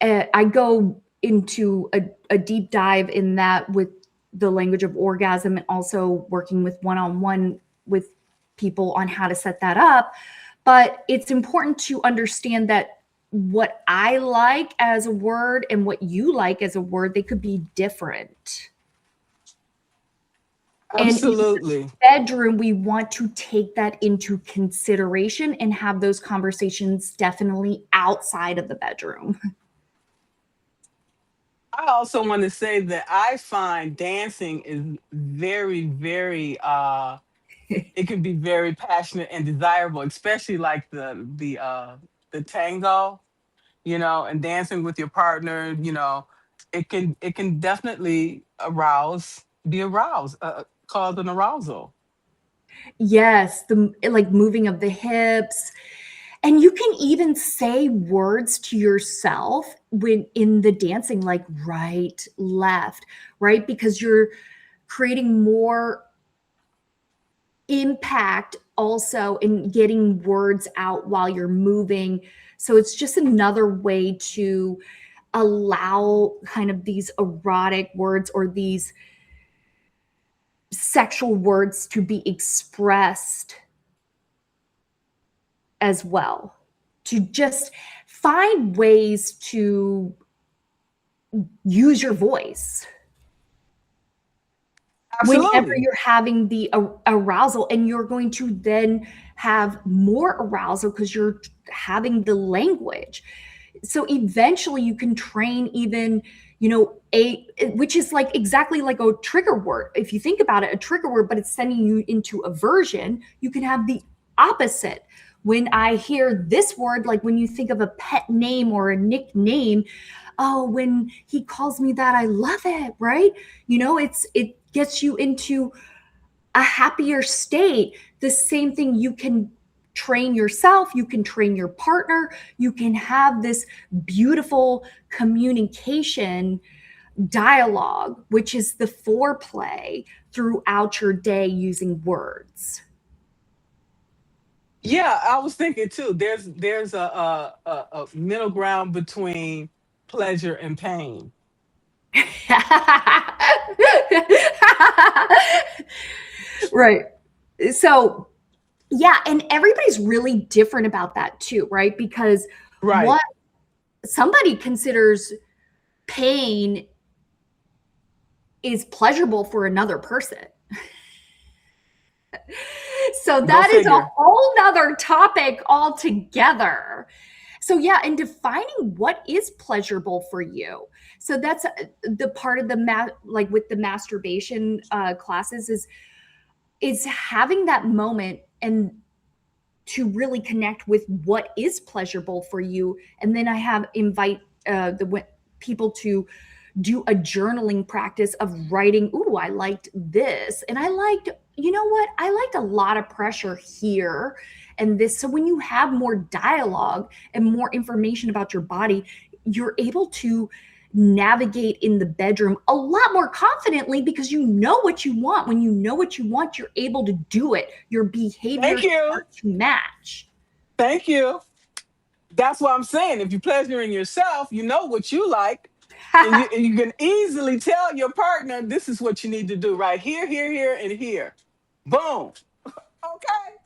I go into a deep dive in that with the language of orgasm, and also working with one-on-one with people on how to set that up. But it's important to understand that what I like as a word and what you like as a word, they could be different. And in the Absolutely. bedroom, we want to take that into consideration and have those conversations definitely outside of the bedroom. I also want to say that I find dancing is very, very it can be very passionate and desirable, especially like the tango, and dancing with your partner, it can definitely be aroused, cause an arousal. Yes, the like moving of the hips. And you can even say words to yourself when in the dancing, like right, left, right? Because you're creating more impact also in getting words out while you're moving. So it's just another way to allow kind of these erotic words or these sexual words to be expressed as well. To just find ways to use your voice whenever Absolutely. you're having the arousal, and you're going to then have more arousal because you're having the language. So eventually you can train even, a which is like exactly like a trigger word. If you think about it, a trigger word, but it's sending you into aversion, you can have the opposite. When I hear this word, like when you think of a pet name or a nickname, oh, when he calls me that, I love it, right? It gets you into a happier state. The same thing, you can train yourself, you can train your partner, you can have this beautiful communication dialogue, which is the foreplay throughout your day using words. Yeah, I was thinking too. There's a middle ground between pleasure and pain. Right. So, yeah, and everybody's really different about that too, right? Because Right. what somebody considers pain is pleasurable for another person. So Go that is a figure. whole nother topic altogether. So yeah, and defining what is pleasurable for you. So that's the part of the like with the masturbation classes is having that moment and to really connect with what is pleasurable for you. And then I have invite the people to do a journaling practice of writing, ooh, I liked this. And I liked, you know what? I liked a lot of pressure here and this. So when you have more dialogue and more information about your body, you're able to navigate in the bedroom a lot more confidently because you know what you want. When you know what you want, you're able to do it. Your behaviors Thank you. start to match. Thank you. That's what I'm saying. If you're pleasuring yourself, you know what you like, and you can easily tell your partner this is what you need to do right here, here, here, and here. Boom. Okay.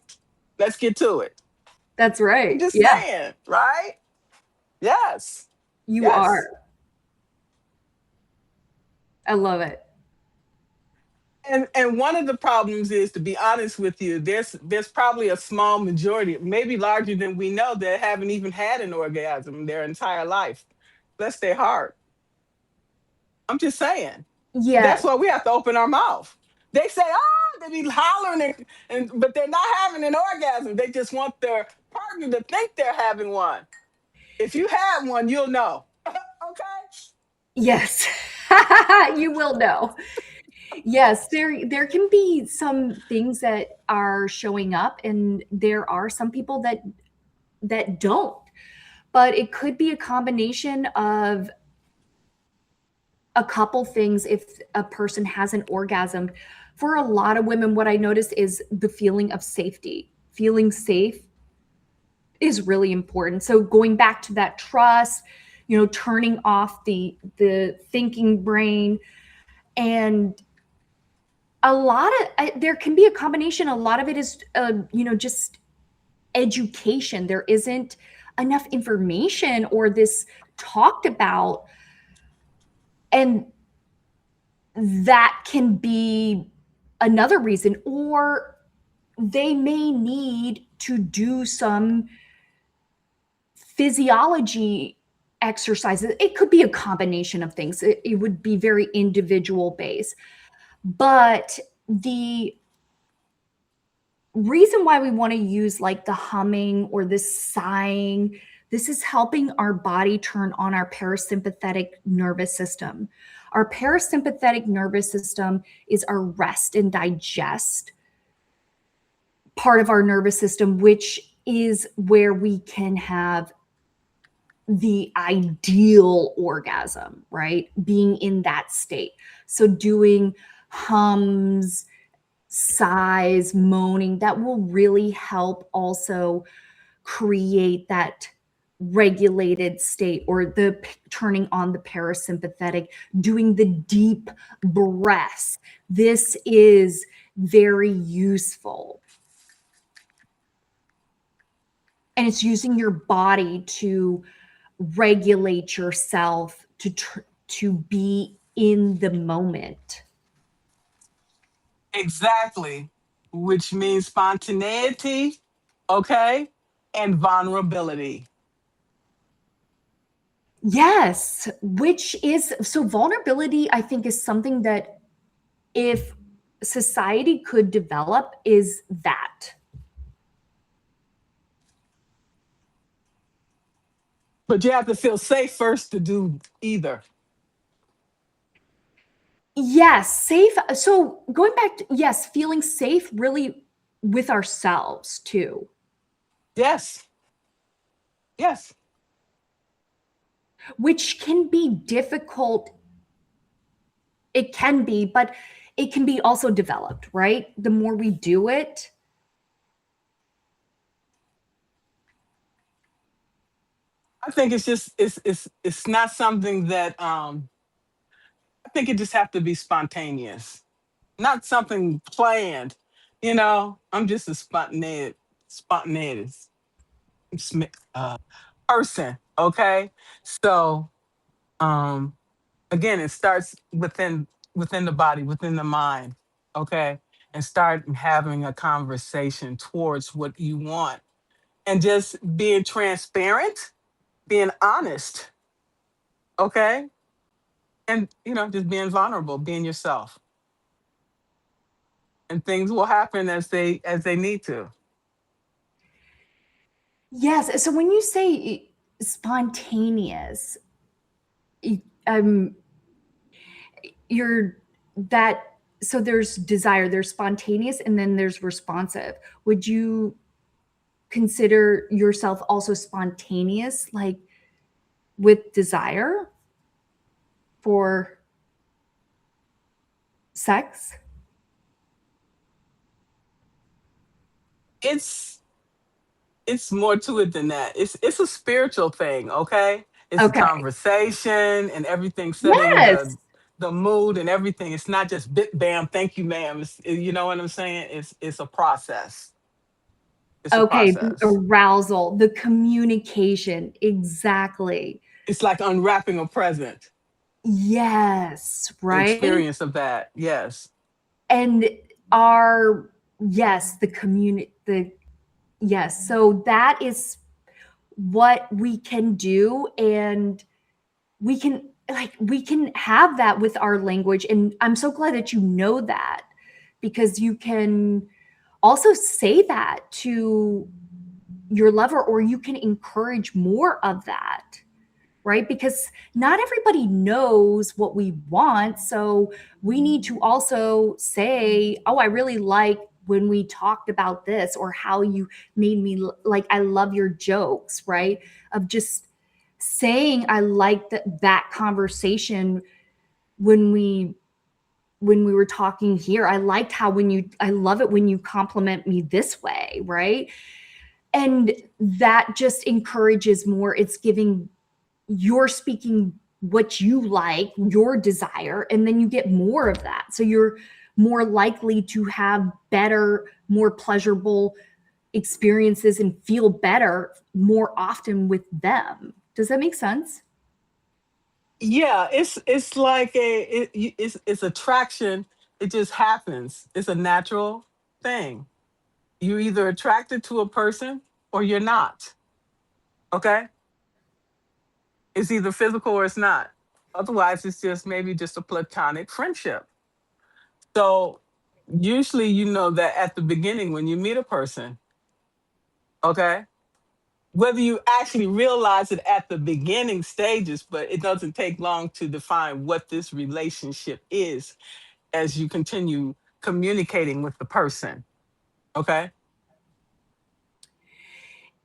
Let's get to it. That's I'm right. just Yeah, saying, right? Yes. you Yes. are. I love it. And one of the problems is, to be honest with you, there's probably a small majority, maybe larger than we know, that haven't even had an orgasm their entire life. Bless their heart. I'm just saying. That's Yes. why we have to open our mouth. They say, oh, they be hollering, but they're not having an orgasm. They just want their partner to think they're having one. If you have one, you'll know. Okay. Yes. You will know. Yes, there can be some things that are showing up and there are some people that don't. But it could be a combination of a couple things if a person hasn't orgasmed. For a lot of women, what I notice is the feeling of safety. Feeling safe is really important. So going back to that trust, turning off the thinking brain, and a lot of there can be a combination. A lot of it is just education. There isn't enough information or this talked about, and that can be another reason, or they may need to do some physiology exercises. It could be a combination of things. It would be very individual based. But the reason why we want to use like the humming or this sighing, this is helping our body turn on our parasympathetic nervous system. Our parasympathetic nervous system is our rest and digest part of our nervous system, which is where we can have the ideal orgasm, right? Being in that state. So doing hums, sighs, moaning, that will really help also create that regulated state, or the turning on the parasympathetic, doing the deep breaths. This is very useful. And it's using your body to regulate yourself to be in the moment. Exactly, which means spontaneity, okay, and vulnerability. Yes, which is so vulnerability, I think, is something that if society could develop, is that. But you have to feel safe first to do either. Yes, safe. So going back to, yes, feeling safe really with ourselves too, Yes, yes. which can be difficult. It can be, but it can be also developed, right? The more we do it. I think it's just it's not something that I think it just have to be spontaneous, not something planned. I'm just a spontaneous person. Okay, so um, again, it starts within the body, within the mind. Okay, and start having a conversation towards what you want, and just being transparent, being honest. Okay, and just being vulnerable, being yourself, and things will happen as they need to. Yes. So when you say spontaneous, um, you're that. So there's desire, there's spontaneous, and then there's responsive. Would you consider yourself also spontaneous, like with desire for sex? It's more to it than that. It's a spiritual thing. Okay, it's a Okay. conversation and everything, setting the Yes. the mood and everything. It's not just bit bam, thank you, ma'am. You know what I'm saying? It's a process. It's a Okay. The process. arousal, the communication. Exactly. It's like unwrapping a present. Yes. The Right. experience of that. Yes. And our, yes, the community, yes. So that is what we can do. And we can have that with our language. And I'm so glad that you know that, because you can also say that to your lover, or you can encourage more of that, right? Because not everybody knows what we want. So we need to also say, oh, I really like when we talked about this, or how you made me like, I love your jokes, right? Of just saying, I like that conversation when we were talking here. I liked how I love it when you compliment me this way, right? And that just encourages more. It's giving, you're speaking what you like, your desire, and then you get more of that. So you're more likely to have better, more pleasurable experiences and feel better more often with them. Does that make sense? Yeah, it's like it's attraction. It just happens. It's a natural thing. You're either attracted to a person or you're not. Okay? It's either physical or it's not. Otherwise, it's just maybe just a platonic friendship. So usually, you know that at the beginning when you meet a person, okay, whether you actually realize it at the beginning stages, but it doesn't take long to define what this relationship is as you continue communicating with the person. Okay.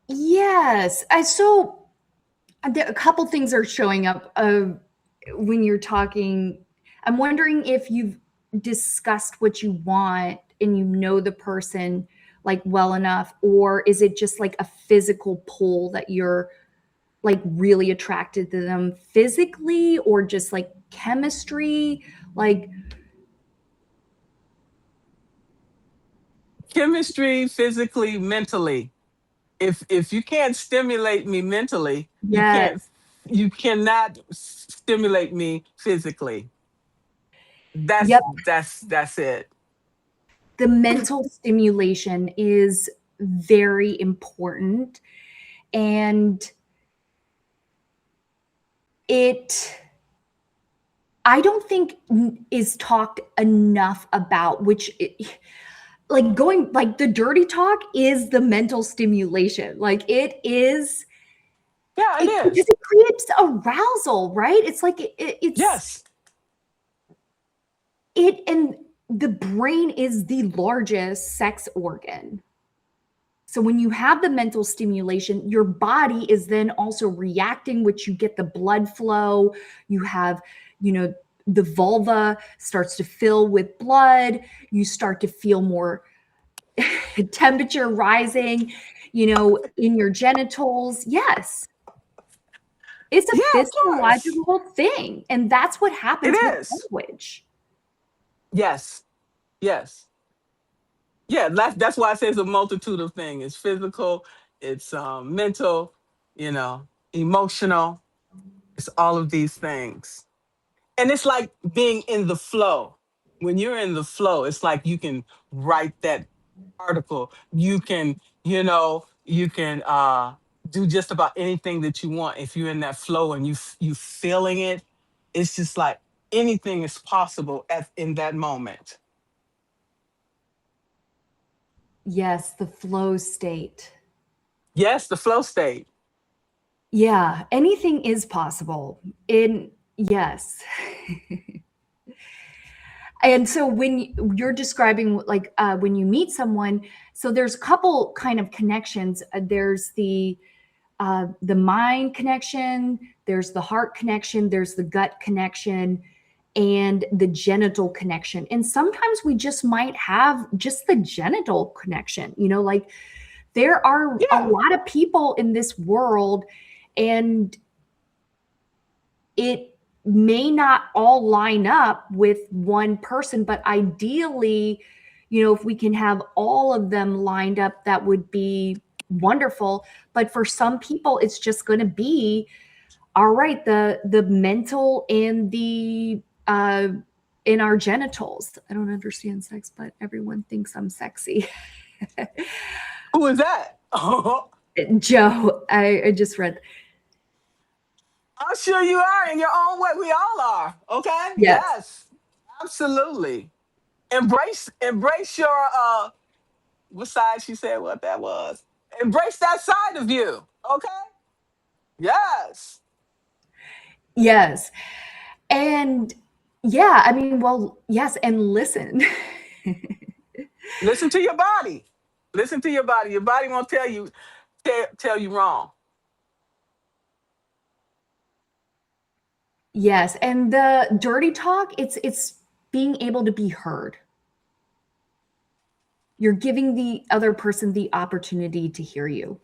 Yes. So a couple things are showing up when you're talking. I'm wondering if you've discussed what you want and you know the person like well enough, or is it just like a physical pull that you're like really attracted to them physically, or just like chemistry? Like, Chemistry, physically, mentally. If you can't stimulate me mentally, yes. you cannot stimulate me physically. Yep. That's it. The mental stimulation is very important, and it I don't think is talked enough about, like going like the dirty talk is the mental stimulation. Like it is Yeah, it it because is. it creates arousal, right? It's like Yes. and the brain is the largest sex organ. So when you have the mental stimulation, your body is then also reacting, which you get the blood flow. You have, you know, the vulva starts to fill with blood. You start to feel more temperature rising, in your genitals. Yes, it's a Yeah, of course. physiological thing. And that's what It happens with is. language. Yes. Yes. Yeah, that's why I say it's a multitude of things. It's physical, it's mental, emotional. It's all of these things. And it's like being in the flow. When you're in the flow, it's like you can write that article. You can do just about anything that you want if you're in that flow and you feeling it. It's just like anything is possible in that moment. Yes, the flow state. Yes, the flow state. Yeah, anything is possible. In yes. And so when you're describing like when you meet someone, so there's a couple kind of connections. There's the mind connection, there's the heart connection, there's the gut connection, and the genital connection. And sometimes we just might have just the genital connection. Like there are a Yeah. lot of people in this world, and it may not all line up with one person, but ideally, if we can have all of them lined up, that would be wonderful. But for some people, it's just going to be all right. The mental and the in our genitals. I don't understand sex, but everyone thinks I'm sexy. Who is that? Joe, I just read. I'm sure you are in your own way. We all are. Okay. Yes. Yes. Absolutely. Embrace your what side she said what that was. Embrace that side of you. Okay? Yes. Yes. And yeah, I mean, well, yes, and listen. Listen to your body. Listen to your body. Your body won't tell you wrong. Yes, and the dirty talk, it's being able to be heard. You're giving the other person the opportunity to hear you.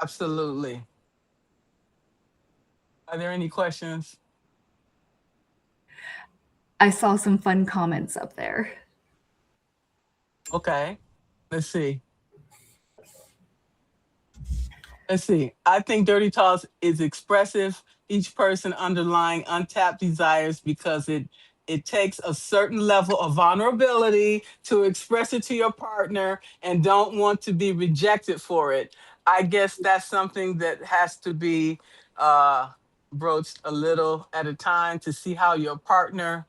Absolutely. Are there any questions? I saw some fun comments up there. Okay. Let's see. Let's see. I think Dirty Talks is expressive. Each person underlying untapped desires because it takes a certain level of vulnerability to express it to your partner and don't want to be rejected for it. I guess that's something that has to be uh, broached a little at a time to see uh, how your partner.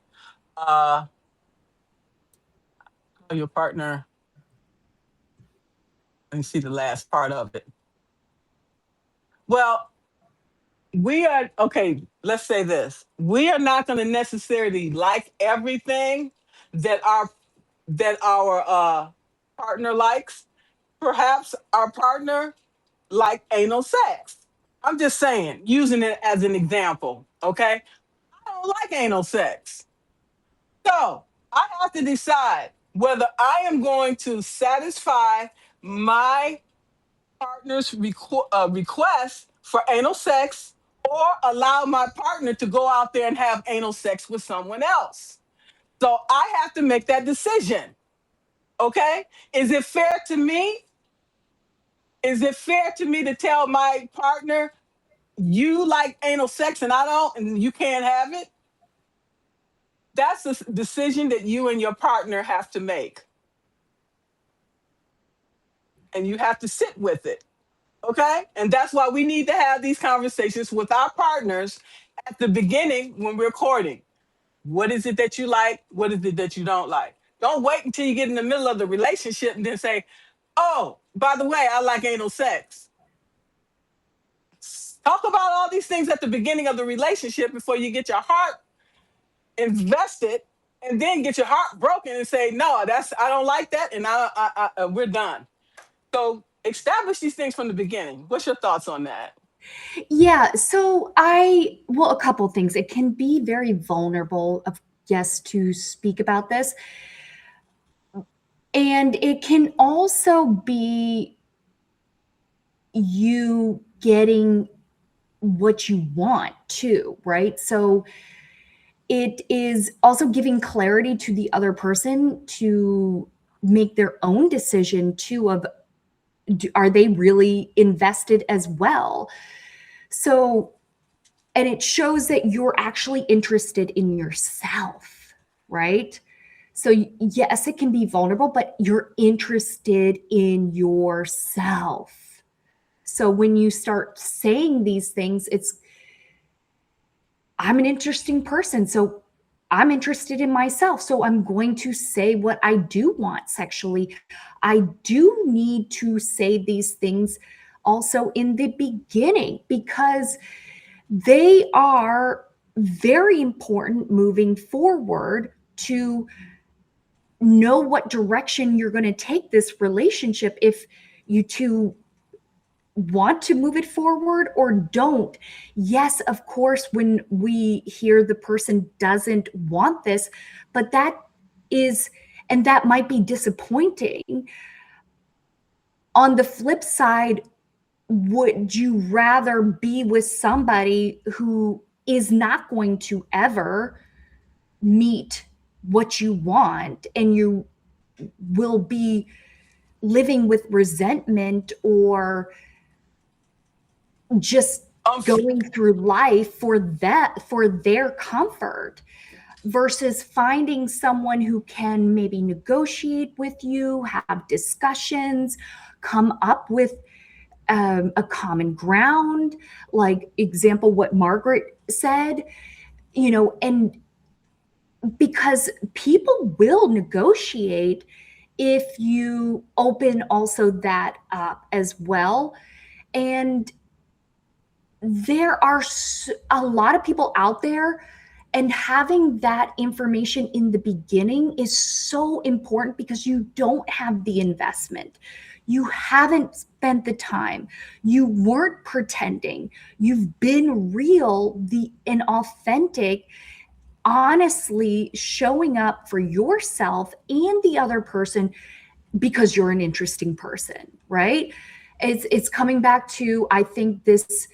Let me see the last part of it. Well, we are okay. Let's say this: we are not going to necessarily like everything that our partner likes. Perhaps our partner like anal sex. I'm just saying, using it as an example. Okay, I don't like anal sex, so I have to decide whether I am going to satisfy my partner's request for anal sex or allow my partner to go out there and have anal sex with someone else. So I have to make that decision. Okay? Is it fair to me? Is it fair to me to tell my partner, you like anal sex and I don't, and you can't have it? That's a decision that you and your partner have to make. And you have to sit with it. Okay? And that's why we need to have these conversations with our partners at the beginning when we're courting. What is it that you like? What is it that you don't like? Don't wait until you get in the middle of the relationship and then say, oh, by the way, I like anal sex. Talk about all these things at the beginning of the relationship before you get your heart invested and then get your heart broken and say, no, I don't like that. And we're done. So establish these things from the beginning. What's your thoughts on that? Yeah, so well, a couple things. It can be very vulnerable of yes to speak about this. And it can also be you getting what you want too, right? So it is also giving clarity to the other person to make their own decision too of are they really invested as well? So, and it shows that you're actually interested in yourself, right? So, yes, it can be vulnerable, but you're interested in yourself. So, when you start saying these things, I'm an interesting person. So, I'm interested in myself. So, I'm going to say what I do want sexually. I do need to say these things also in the beginning because they are very important moving forward to know what direction you're going to take this relationship if you two want to move it forward or don't. Yes, of course, when we hear the person doesn't want this, but and that might be disappointing. On the flip side, would you rather be with somebody who is not going to ever meet what you want and you will be living with resentment or just going through life for their comfort versus finding someone who can maybe negotiate with you, have discussions, come up with a common ground, like example what Margaret said, and because people will negotiate if you open also that up as well. And there are a lot of people out there, and having that information in the beginning is so important because you don't have the investment. You haven't spent the time. You weren't pretending. You've been real, and authentic, honestly showing up for yourself and the other person because you're an interesting person, right? It's coming back to, I think, this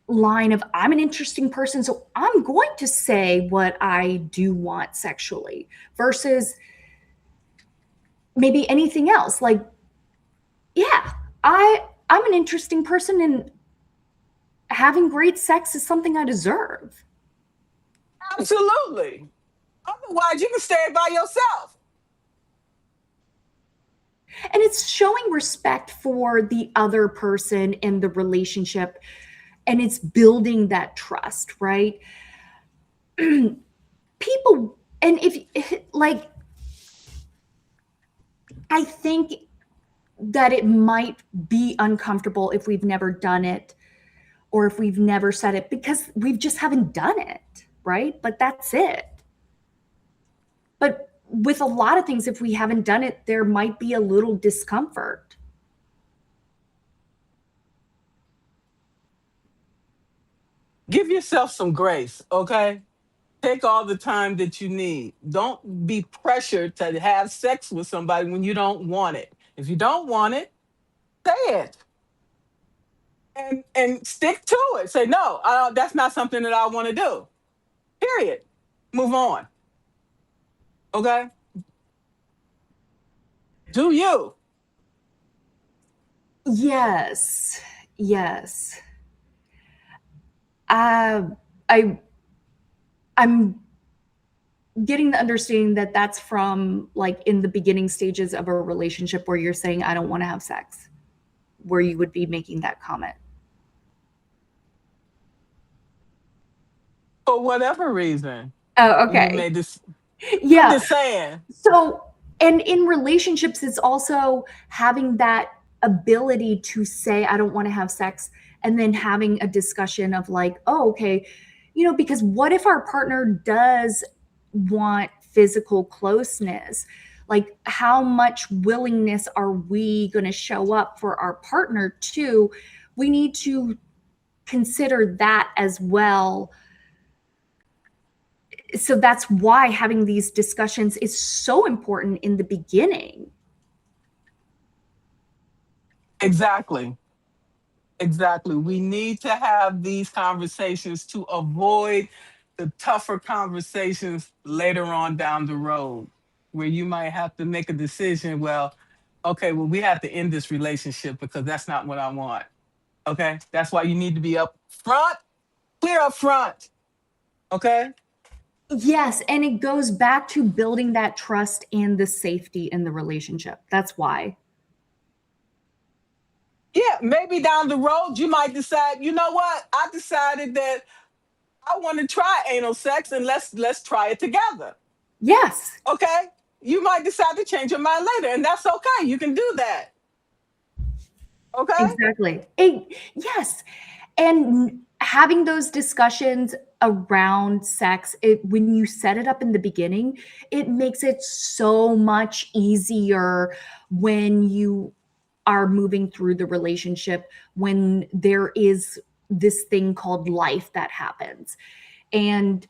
line of I'm an interesting person, so I'm going to say what I do want sexually versus maybe anything else. Like, yeah, I'm an interesting person and having great sex is something I deserve. Absolutely. Otherwise, you can stay by yourself. And it's showing respect for the other person and the relationship, and it's building that trust, right? People, and if like, I think that it might be uncomfortable if we've never done it or if we've never said it because we just haven't done it, right? But that's it. But with a lot of things, if we haven't done it, there might be a little discomfort. Give yourself some grace, okay? Take all the time that you need. Don't be pressured to have sex with somebody when you don't want it. If you don't want it, say it. And stick to it. Say, no, that's not something that I want to do. Period. Move on. Okay? Do you? Yes. Yes. Uh, I I'm getting the understanding that that's from like in the beginning stages of a relationship where you're saying I don't want to have sex, where you would be making that comment. For whatever reason, Oh, you okay. made this. I'm Yeah. just saying. So, and in relationships, it's also having that ability to say, I don't want to have sex, and then having a discussion of like, oh, okay, because what if our partner does want physical closeness? Like, how much willingness are we going to show up for our partner too? We need to consider that as well. So that's why having these discussions is so important in the beginning. Exactly. Exactly. We need to have these conversations to avoid the tougher conversations later on down the road where you might have to make a decision. Well, okay, well, we have to end this relationship because that's not what I want. Okay. That's why you need to be up front, clear up front. Okay. Yes, and it goes back to building that trust and the safety in the relationship. That's why. Yeah. Maybe down the road, you might decide, you know what? I decided that I want to try anal sex and let's try it together. Yes, Okay. You might decide to change your mind later, and that's okay. You can do that. Okay. exactly. Yes. And having those discussions around sex, when you set it up in the beginning, it makes it so much easier when you are moving through the relationship, when there is this thing called life that happens. And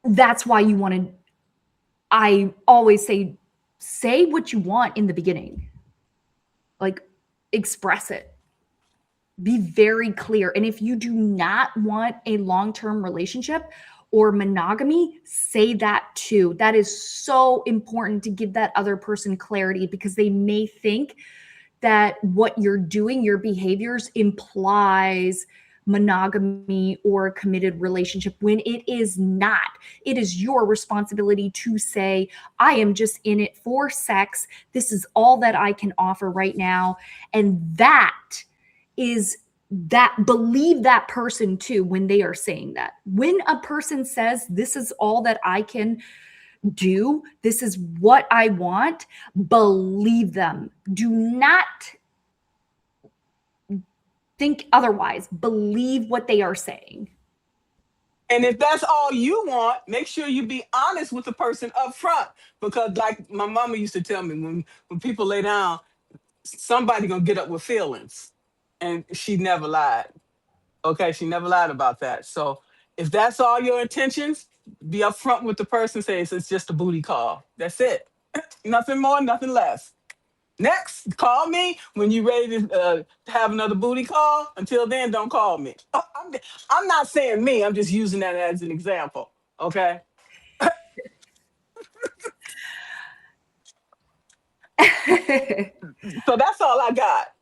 that's why you want to, I always say what you want in the beginning, like express it, be very clear. And if you do not want a long-term relationship or monogamy, say that too. That is so important to give that other person clarity because they may think that what you're doing, your behaviors implies monogamy or a committed relationship when it is not. It is your responsibility to say, I am just in it for sex. This is all that I can offer right now. And that is that, believe that person too when they are saying that. When a person says, this is all that I can do, this is what I want, believe them. Do not think otherwise. Believe what they are saying. And if that's all you want, make sure you be honest with the person up front. Because like my mama used to tell me, when people lay down, somebody gonna get up with feelings. And she never lied. Okay, she never lied about that. So if that's all your intentions, be upfront with the person. Say it's just a booty call. That's it. Nothing more, nothing less. Next, call me when you're ready to have another booty call. Until then, don't call me. I'm not saying me. I'm just using that as an example. Okay. So that's all I got.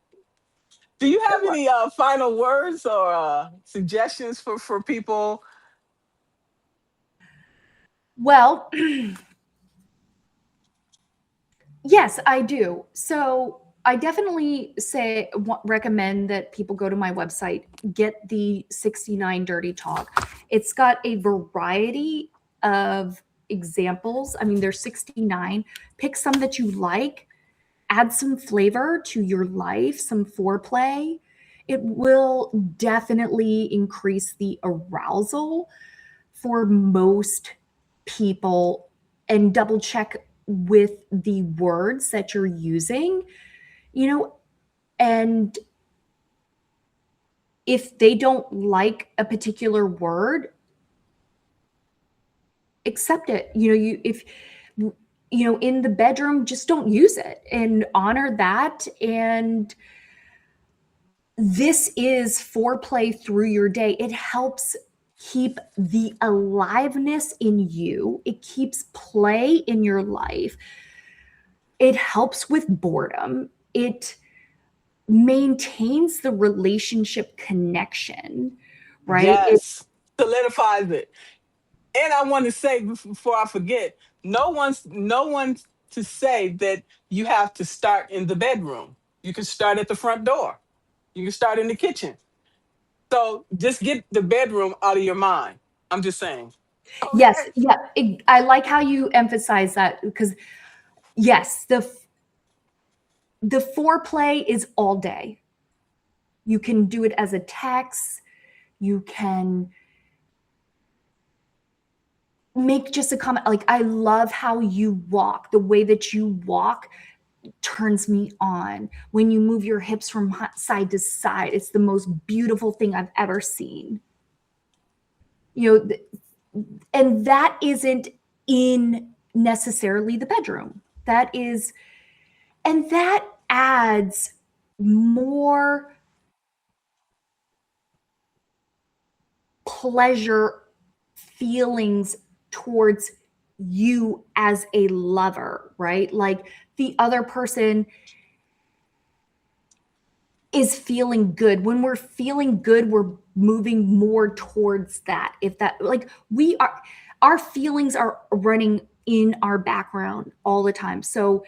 Do you have any final words or suggestions for people? Well, yes, I do. So I definitely recommend that people go to my website, get the 69 Dirty Talk. It's got a variety of examples. I mean, there's 69. Pick some that you like, add some flavor to your life, some foreplay. It will definitely increase the arousal for most people, and double check with the words that you're using, you know, and if they don't like a particular word, accept it. In the bedroom, just don't use it and honor that. And this is foreplay through your day. It helps keep the aliveness in you. It keeps play in your life. It helps with boredom. It maintains the relationship connection, right? Yes, solidifies it. And I want to say before I forget, no one to say that you have to start in the bedroom. You can start at the front door. You can start in the kitchen. So just get the bedroom out of your mind. I'm just saying. Yes, Okay. yeah. I like how you emphasize that, because yes, the foreplay is all day. You can do it as a text. You can make just a comment like, I love how you walk. The way that you walk turns me on. When you move your hips from side to side, it's the most beautiful thing I've ever seen. And that isn't in necessarily the bedroom. And that adds more pleasure feelings towards you as a lover, right? Like the other person is feeling good. When we're feeling good, we're moving more towards that. If that, like, our feelings are running in our background all the time. So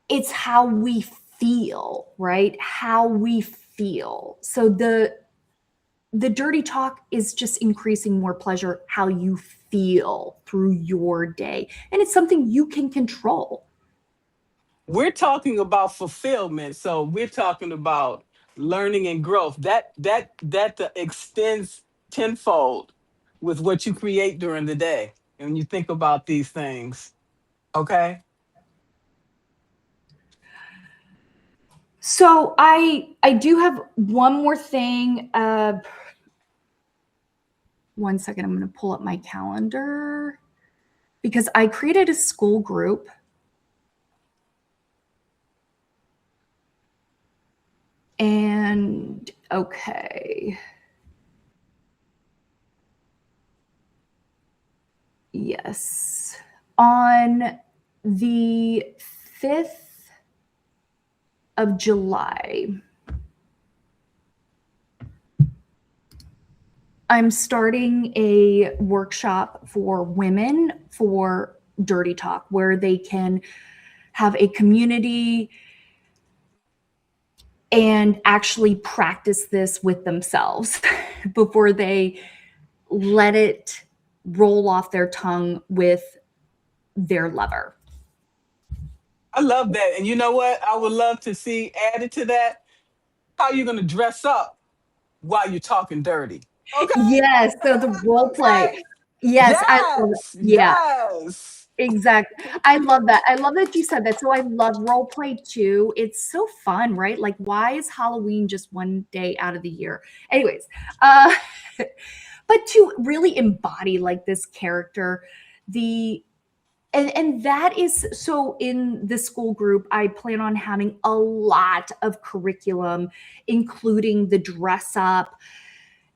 it's how we feel, right? How we feel. So the dirty talk is just increasing more pleasure, how you feel through your day. And it's something you can control. We're talking about fulfillment, so we're talking about learning and growth. That extends tenfold with what you create during the day. And when you think about these things, okay? So I do have one more thing. One second, I'm going to pull up my calendar because I created a school group. And okay. Yes. On the 5th of July, I'm starting a workshop for women for Dirty Talk, where they can have a community and actually practice this with themselves before they let it roll off their tongue with their lover. I love that. And you know what? I would love to see added to that. How you going to dress up while you're talking dirty? Okay. Yes, so the role play. Okay. Yes, I love it. Yes. Yeah, Yes. exactly. I love that. I love that you said that. So I love role play too. It's so fun, right? Like, why is Halloween just one day out of the year? Anyways, uh, but to really embody like this character, the and that is so. In the school group, I plan on having a lot of curriculum, including the dress up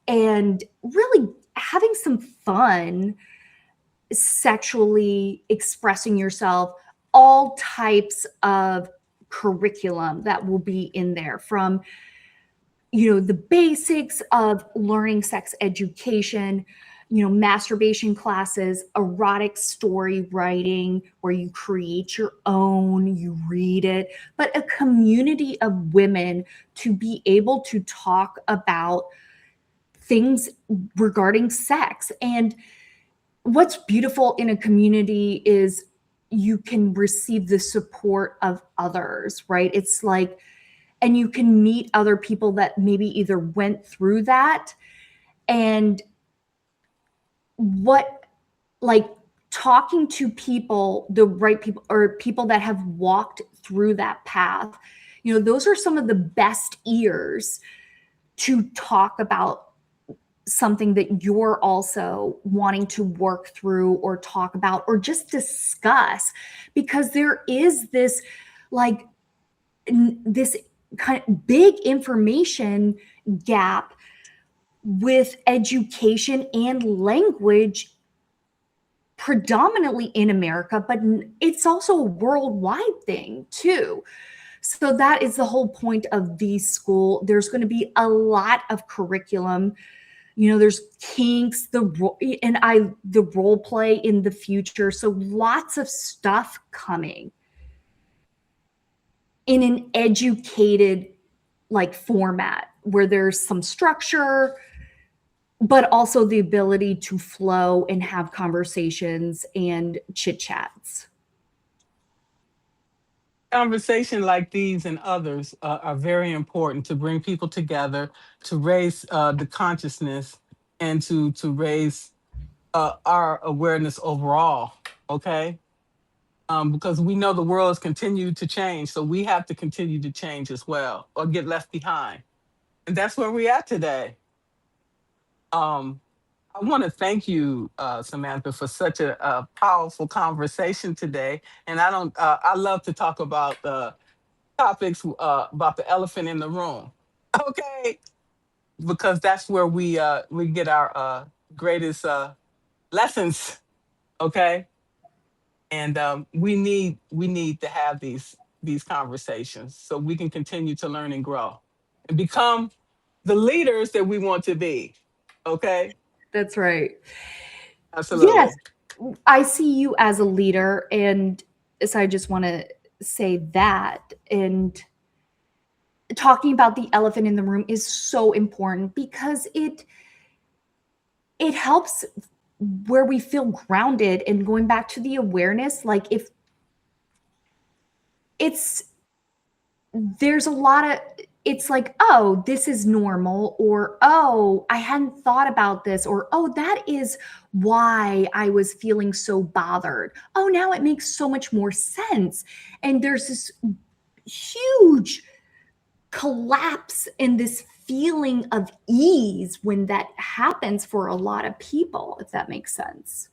and really having some fun sexually expressing yourself all types of curriculum that will be in there, from the basics of learning sex education, masturbation classes, erotic story writing, where you create your own, you read it, but a community of women to be able to talk about things regarding sex. And what's beautiful in a community is you can receive the support of others, right? It's like, and you can meet other people that maybe either went through that, and what, like, talking to people, the right people, or people that have walked through that path, those are some of the best ears to talk about something that you're also wanting to work through or talk about or just discuss, because there is this, like, this kind of big information gap with education and language, predominantly in America, but it's also a worldwide thing too. So that is the whole point of the school. There's going to be a lot of curriculum. There's kinks, the role play in the future. So lots of stuff coming in an educated, like, format, where there's some structure, but also the ability to flow and have conversations and chit chats. Conversation like these and others are very important to bring people together, to raise the consciousness, and to raise our awareness overall. Okay, because we know the world has continued to change, so we have to continue to change as well, or get left behind. And that's where we're at today. Um, I want to thank you, Samantha, for such a powerful conversation today. And I don't, I love to talk about topics about the elephant in the room. Okay, because that's where we get our greatest lessons. Okay, and we need to have these conversations so we can continue to learn and grow and become the leaders that we want to be. Okay, That's right. Yes, absolutely. I see you as a leader, and so I just want to say that. And talking about the elephant in the room is so important, because it helps where we feel grounded, and going back to the awareness, like, if it's there's a lot of, it's like, oh, this is normal, or oh, I hadn't thought about this, or oh, that is why I was feeling so bothered. Oh, now it makes so much more sense. And there's this huge collapse in this feeling of ease when that happens for a lot of people, if that makes sense.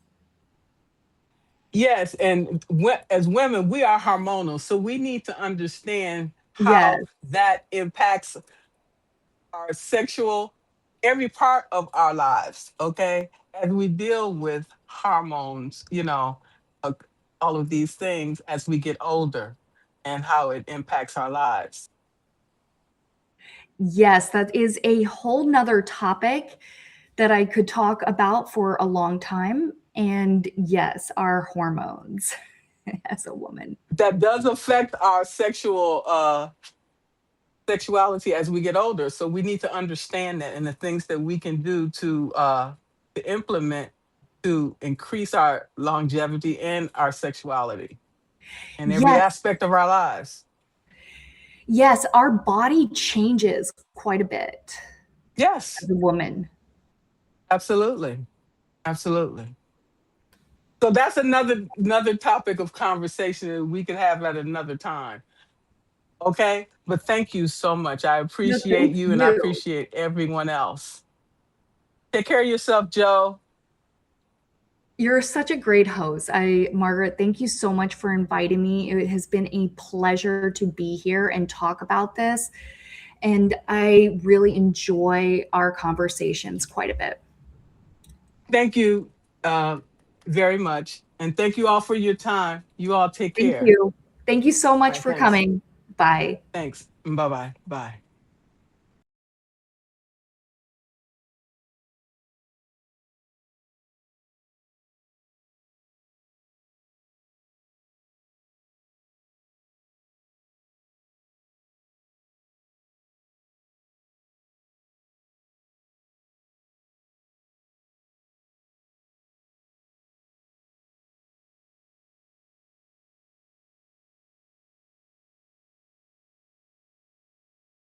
Yes, and as women, we are hormonal, so we need to understand Yes. how that impacts our sexual, every part of our lives. Okay, as we deal with hormones, uh, all of these things as we get older, and how it impacts our lives. Yes, that is a whole nother topic that I could talk about for a long time. And yes, our hormones as a woman. That does affect our sexuality as we get older. So we need to understand that, and the things that we can do to implement to increase our longevity and our sexuality in every Yes, aspect of our lives. yes, our body changes quite a bit Yes, as a woman. absolutely, absolutely. So that's another topic of conversation that we could have at another time. Okay, but thank you so much. I No, appreciate thank you, and I you. appreciate everyone else. Take care of yourself, Joe. You're such a great host. Margaret, thank you so much for inviting me. It has been a pleasure to be here and talk about this. And I really enjoy our conversations quite a bit. Thank you uh, very much. And thank you all for your time. You all take Thank care. you. Thank you so All much right, for thanks. coming. Bye. Thanks. Bye-bye. Bye.